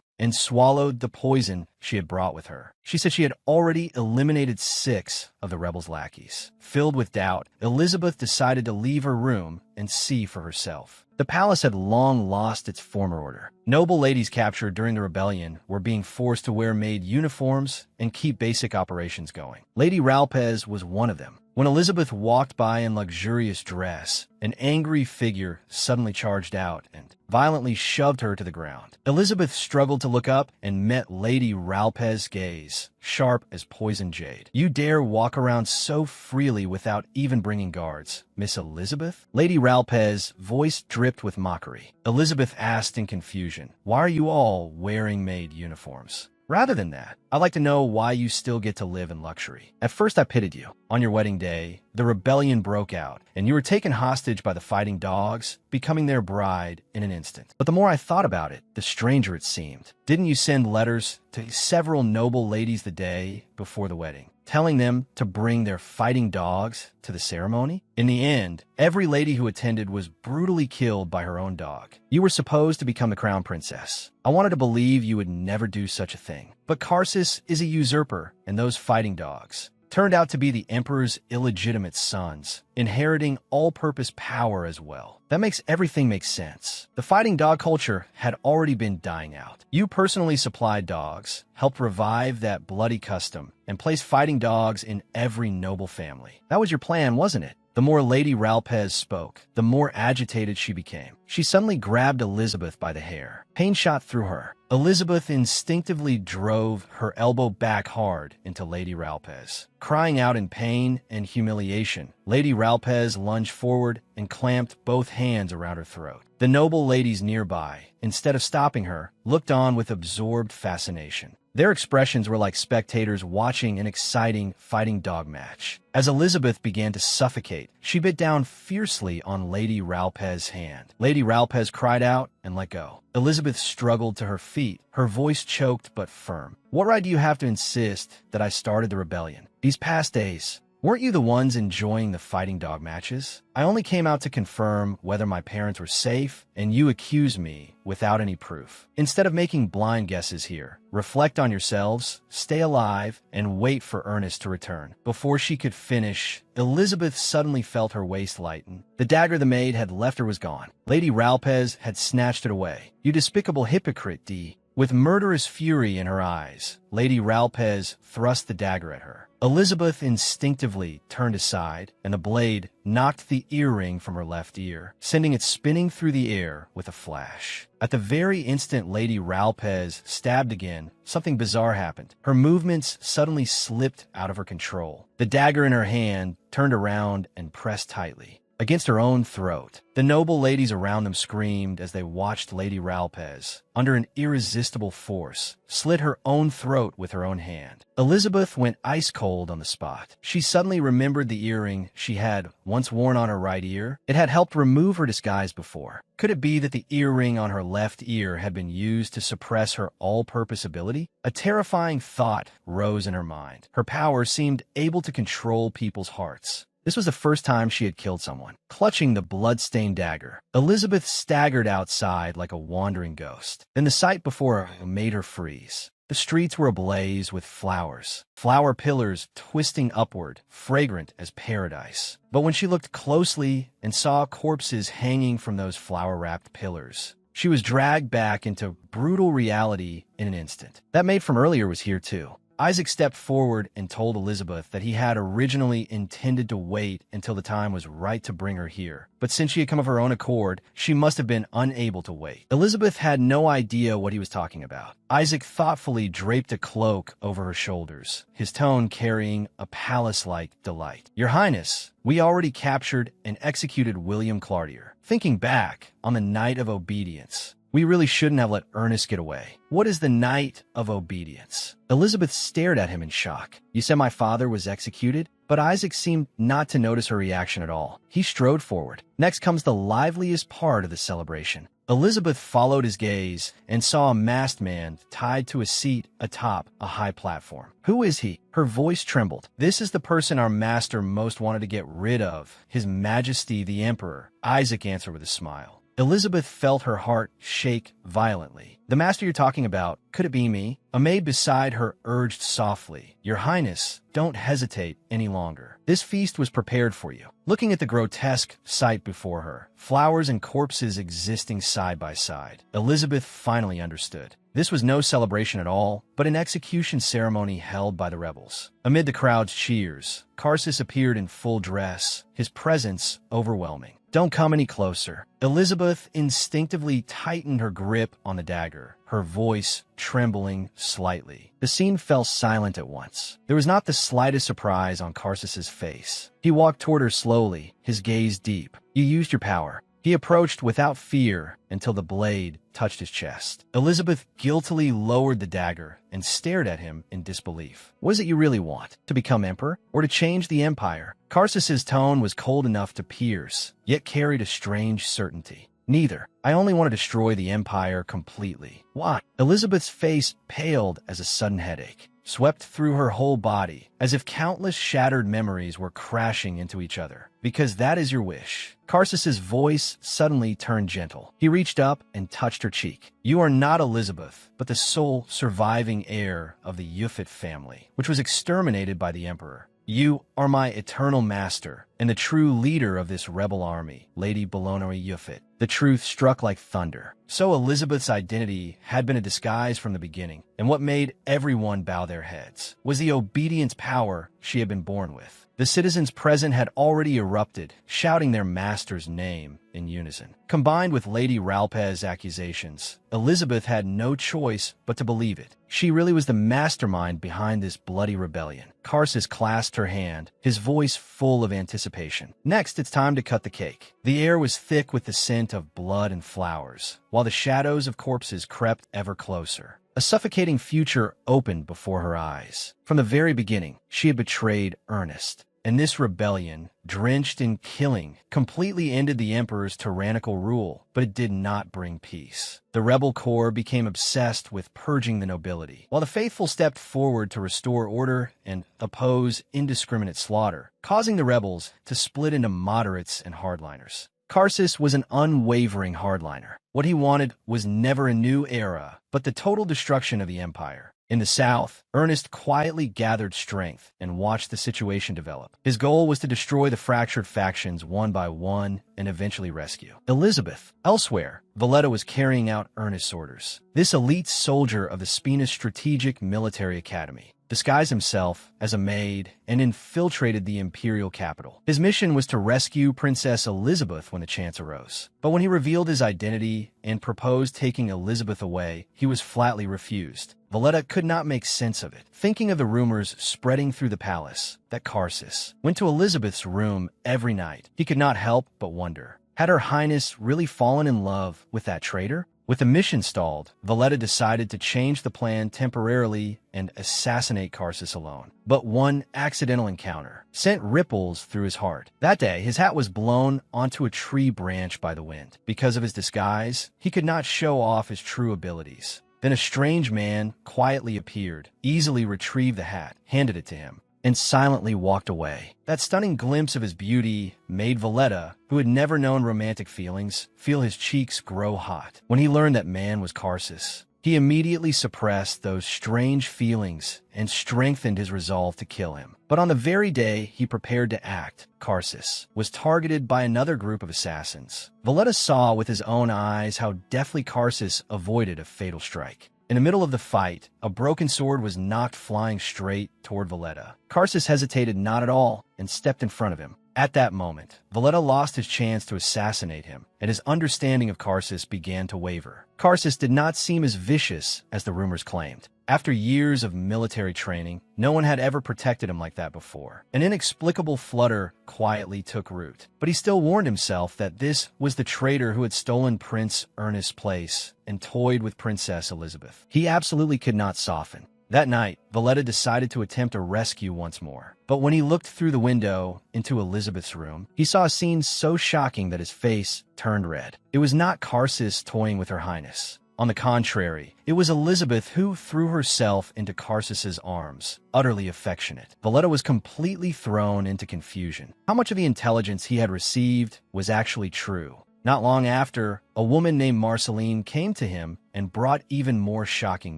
and swallowed the poison she had brought with her. She said she had already eliminated 6 of the rebels' lackeys. Filled with doubt, Elizabeth decided to leave her room and see for herself. The palace had long lost its former order. Noble ladies captured during the rebellion were being forced to wear maid uniforms and keep basic operations going. Lady Ralpez was one of them. When Elizabeth walked by in luxurious dress, an angry figure suddenly charged out and violently shoved her to the ground. Elizabeth struggled to look up and met Lady Ralpez's gaze, sharp as poisoned jade. "You dare walk around so freely without even bringing guards, Miss Elizabeth?" Lady Ralpez's voice dripped with mockery. Elizabeth asked in confusion, "Why are you all wearing maid uniforms? Rather than that, I'd like to know why you still get to live in luxury. At first I pitied you. On your wedding day, the rebellion broke out, and you were taken hostage by the fighting dogs, becoming their bride in an instant. But the more I thought about it, the stranger it seemed. Didn't you send letters to several noble ladies the day before the wedding, telling them to bring their fighting dogs to the ceremony? In the end, every lady who attended was brutally killed by her own dog. You were supposed to become the crown princess. I wanted to believe you would never do such a thing. But Karsus is a usurper, and those fighting dogs turned out to be the emperor's illegitimate sons, inheriting all-purpose power as well. That makes everything make sense. The fighting dog culture had already been dying out. You personally supplied dogs, helped revive that bloody custom, and placed fighting dogs in every noble family. That was your plan, wasn't it? The more Lady Ralpez spoke, the more agitated she became. She suddenly grabbed Elizabeth by the hair. Pain shot through her. Elizabeth instinctively drove her elbow back hard into Lady Ralpez. Crying out in pain and humiliation, Lady Ralpez lunged forward and clamped both hands around her throat. The noble ladies nearby, instead of stopping her, looked on with absorbed fascination. Their expressions were like spectators watching an exciting fighting dog match. As Elizabeth began to suffocate, she bit down fiercely on Lady Ralpez's hand. Lady Ralpez cried out and let go. Elizabeth struggled to her feet, her voice choked but firm. "What right do you have to insist that I started the rebellion? These past days, weren't you the ones enjoying the fighting dog matches? I only came out to confirm whether my parents were safe, and you accuse me without any proof. Instead of making blind guesses here, reflect on yourselves, stay alive, and wait for Ernest to return." Before she could finish, Elizabeth suddenly felt her waist lighten. The dagger the maid had left her was gone. Lady Ralpez had snatched it away. "You despicable hypocrite, D." With murderous fury in her eyes, Lady Ralpez thrust the dagger at her. Elizabeth instinctively turned aside, and the blade knocked the earring from her left ear, sending it spinning through the air with a flash. At the very instant Lady Ralpez stabbed again, something bizarre happened. Her movements suddenly slipped out of her control. The dagger in her hand turned around and pressed tightly against her own throat. The noble ladies around them screamed as they watched Lady Ralpez, under an irresistible force, slit her own throat with her own hand. Elizabeth went ice cold on the spot. She suddenly remembered the earring she had once worn on her right ear. It had helped remove her disguise before. Could it be that the earring on her left ear had been used to suppress her all-purpose ability? A terrifying thought rose in her mind. Her power seemed able to control people's hearts. This was the first time she had killed someone. Clutching the blood-stained dagger, Elizabeth staggered outside like a wandering ghost. Then the sight before her made her freeze. The streets were ablaze with flowers, flower pillars twisting upward, fragrant as paradise. But when she looked closely and saw corpses hanging from those flower-wrapped pillars, she was dragged back into brutal reality in an instant. That maid from earlier was here too. Isaac stepped forward and told Elizabeth that he had originally intended to wait until the time was right to bring her here. But since she had come of her own accord, she must have been unable to wait. Elizabeth had no idea what he was talking about. Isaac thoughtfully draped a cloak over her shoulders, his tone carrying a palace-like delight. "Your Highness, we already captured and executed William Clartier. Thinking back on the night of obedience, we really shouldn't have let Ernest get away." "What is the night of obedience?" Elizabeth stared at him in shock. "You said my father was executed?" but Isaac seemed not to notice her reaction at all. He strode forward. Next comes the liveliest part of the celebration. Elizabeth followed his gaze and saw a masked man tied to a seat atop a high platform. "Who is he?" Her voice trembled. "This is the person our master most wanted to get rid of, His Majesty the Emperor," Isaac answered with a smile. Elizabeth felt her heart shake violently. "The master you're talking about, could it be me?" A maid beside her urged softly, "Your Highness, don't hesitate any longer. This feast was prepared for you." Looking at the grotesque sight before her, flowers and corpses existing side by side, Elizabeth finally understood. This was no celebration at all, but an execution ceremony held by the rebels. Amid the crowd's cheers, Karsus appeared in full dress, his presence overwhelming. "Don't come any closer." Elizabeth instinctively tightened her grip on the dagger, her voice trembling slightly. The scene fell silent at once. There was not the slightest surprise on Karsus's face. He walked toward her slowly, his gaze deep. "You used your power." He approached without fear until the blade touched his chest. Elizabeth guiltily lowered the dagger and stared at him in disbelief. "What is it you really want? To become emperor? Or to change the empire?" Karsus's tone was cold enough to pierce, yet carried a strange certainty. "Neither. I only want to destroy the empire completely." "Why?" Elizabeth's face paled as a sudden headache swept through her whole body, as if countless shattered memories were crashing into each other. "Because that is your wish." Karsus's voice suddenly turned gentle. He reached up and touched her cheek. "You are not Elizabeth, but the sole surviving heir of the Yufit family, which was exterminated by the emperor. You are my eternal master and the true leader of this rebel army, Lady Bolonoi Yufit." The truth struck like thunder. So Elizabeth's identity had been a disguise from the beginning, and what made everyone bow their heads was the obedience power she had been born with. The citizens present had already erupted, shouting their master's name in unison. Combined with Lady Ralpez's accusations, Elizabeth had no choice but to believe it. She really was the mastermind behind this bloody rebellion. Karsus clasped her hand, his voice full of anticipation. "Next, it's time to cut the cake." The air was thick with the scent of blood and flowers, while the shadows of corpses crept ever closer. A suffocating future opened before her eyes. From the very beginning, she had betrayed Ernest, and this rebellion, drenched in killing, completely ended the emperor's tyrannical rule, but it did not bring peace. The rebel corps became obsessed with purging the nobility, while the faithful stepped forward to restore order and oppose indiscriminate slaughter, causing the rebels to split into moderates and hardliners. Karsus was an unwavering hardliner. What he wanted was never a new era, but the total destruction of the empire. In the south, Ernest quietly gathered strength and watched the situation develop. His goal was to destroy the fractured factions one by one and eventually rescue Elizabeth. Elsewhere, Valletta was carrying out Ernest's orders. This elite soldier of the Spina's strategic military academy disguised himself as a maid and infiltrated the imperial capital. His mission was to rescue Princess Elizabeth when the chance arose. But when he revealed his identity and proposed taking Elizabeth away, he was flatly refused. Valletta could not make sense of it. Thinking of the rumors spreading through the palace that Karsus went to Elizabeth's room every night, he could not help but wonder, had Her Highness really fallen in love with that traitor? With the mission stalled, Valletta decided to change the plan temporarily and assassinate Karsus alone. But one accidental encounter sent ripples through his heart. That day, his hat was blown onto a tree branch by the wind. Because of his disguise, he could not show off his true abilities. Then a strange man quietly appeared, easily retrieved the hat, handed it to him, and silently walked away. That stunning glimpse of his beauty made Valletta, who had never known romantic feelings, feel his cheeks grow hot. When he learned that man was Karsus, he immediately suppressed those strange feelings and strengthened his resolve to kill him. But on the very day he prepared to act, Karsus was targeted by another group of assassins. Valletta saw with his own eyes how deftly Karsus avoided a fatal strike. In the middle of the fight, a broken sword was knocked flying straight toward Valletta. Karsus hesitated not at all and stepped in front of him. At that moment, Valletta lost his chance to assassinate him, and his understanding of Karsus began to waver. Karsus did not seem as vicious as the rumors claimed. After years of military training, no one had ever protected him like that before. An inexplicable flutter quietly took root, but he still warned himself that this was the traitor who had stolen Prince Ernest's place and toyed with Princess Elizabeth. He absolutely could not soften. That night, Valletta decided to attempt a rescue once more. But when he looked through the window into Elizabeth's room, he saw a scene so shocking that his face turned red. It was not Karsus toying with her highness. On the contrary, it was Elizabeth who threw herself into Karsus's arms, utterly affectionate. Valletta was completely thrown into confusion. How much of the intelligence he had received was actually true? Not long after, a woman named Marceline came to him and brought even more shocking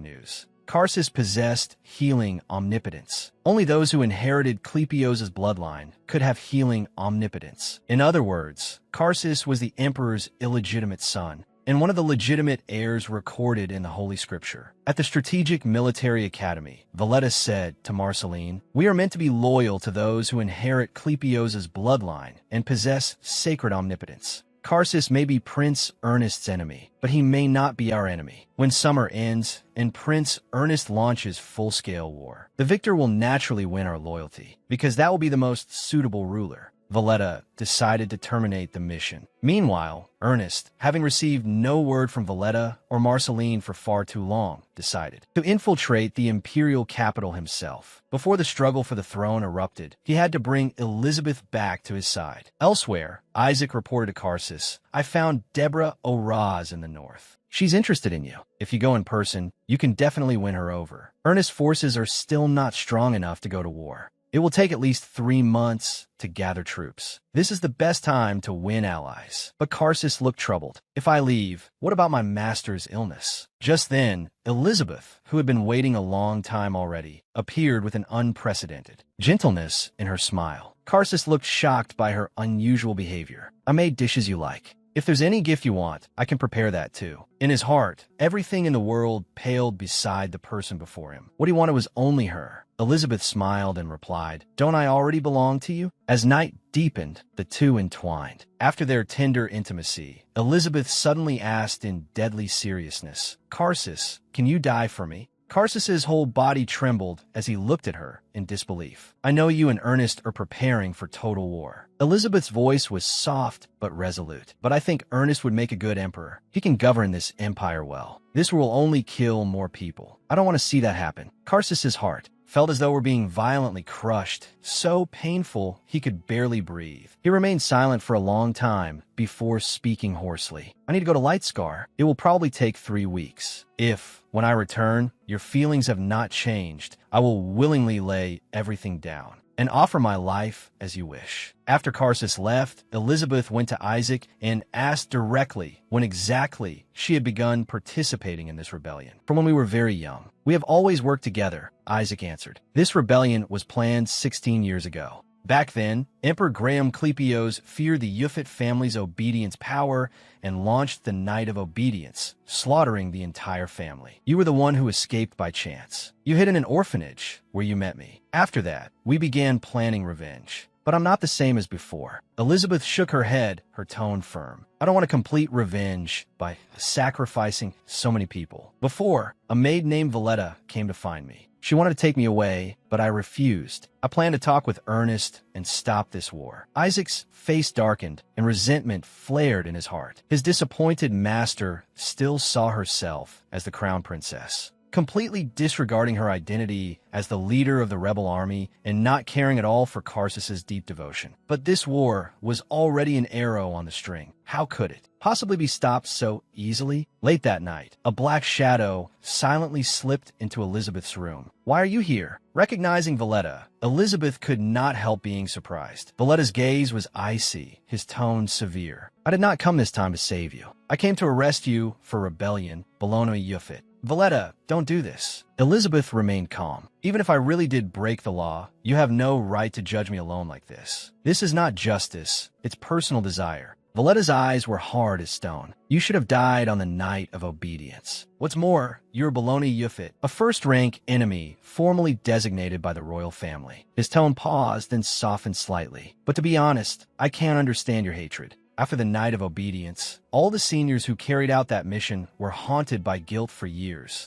news. Karsus possessed healing omnipotence. Only those who inherited Clepios's bloodline could have healing omnipotence. In other words, Karsus was the emperor's illegitimate son, and one of the legitimate heirs recorded in the Holy Scripture. At the Strategic Military Academy, Valletta said to Marceline, "We are meant to be loyal to those who inherit Clepios's bloodline and possess sacred omnipotence. Karsus may be Prince Ernest's enemy, but he may not be our enemy. When summer ends and Prince Ernest launches full-scale war, the victor will naturally win our loyalty, because that will be the most suitable ruler." Valletta decided to terminate the mission. Meanwhile, Ernest, having received no word from Valletta or Marceline for far too long, decided to infiltrate the imperial capital himself. Before the struggle for the throne erupted, he had to bring Elizabeth back to his side. Elsewhere, Isaac reported to Karsus, "I found Deborah O'Raz in the north. She's interested in you. If you go in person, you can definitely win her over." Ernest's forces are still not strong enough to go to war. It will take at least 3 months to gather troops. This is the best time to win allies. But Karsus looked troubled. "If I leave, what about my master's illness?" Just then, Elizabeth, who had been waiting a long time already, appeared with an unprecedented gentleness in her smile. Karsus looked shocked by her unusual behavior. "I made dishes you like. If there's any gift you want, I can prepare that too." In his heart, everything in the world paled beside the person before him. What he wanted was only her. Elizabeth smiled and replied, "Don't I already belong to you?" As night deepened, the two entwined. After their tender intimacy, Elizabeth suddenly asked in deadly seriousness, "Karsus, can you die for me?" Karsus's whole body trembled as he looked at her in disbelief. "I know you and Ernest are preparing for total war." Elizabeth's voice was soft but resolute. "But I think Ernest would make a good emperor. He can govern this empire well. This will only kill more people. I don't want to see that happen." Karsus's heart felt as though were being violently crushed, so painful he could barely breathe. He remained silent for a long time before speaking hoarsely. "I need to go to Lightscar. It will probably take 3 weeks. If, when I return, your feelings have not changed, I will willingly lay everything down and offer my life as you wish." After Karsus left, Elizabeth went to Isaac and asked directly when exactly she had begun participating in this rebellion. "From when we were very young. We have always worked together," Isaac answered. "This rebellion was planned 16 years ago. Back then, Emperor Graham Clepios feared the Yuffie family's obedience power and launched the Night of Obedience, slaughtering the entire family. You were the one who escaped by chance. You hid in an orphanage where you met me. After that, we began planning revenge. But I'm not the same as before." Elizabeth shook her head, her tone firm. "I don't want to complete revenge by sacrificing so many people. Before, a maid named Valletta came to find me. She wanted to take me away, but I refused. I plan to talk with Ernest and stop this war." Isaac's face darkened and resentment flared in his heart. His disappointed master still saw herself as the crown princess. Completely disregarding her identity as the leader of the rebel army and not caring at all for Karsus's deep devotion. But this war was already an arrow on the string. How could it possibly be stopped so easily? Late that night, a black shadow silently slipped into Elizabeth's room. "Why are you here?" Recognizing Valletta, Elizabeth could not help being surprised. Valletta's gaze was icy, his tone severe. "I did not come this time to save you. I came to arrest you for rebellion, Bologna Yuffie." "Valletta, don't do this." Elizabeth remained calm. "Even if I really did break the law, you have no right to judge me alone like this. This is not justice, it's personal desire." Valletta's eyes were hard as stone. "You should have died on the Night of Obedience. What's more, you're Bologna Yuffie, a first-rank enemy formally designated by the royal family." His tone paused and softened slightly. "But to be honest, I can't understand your hatred. After the Night of Obedience, all the seniors who carried out that mission were haunted by guilt for years.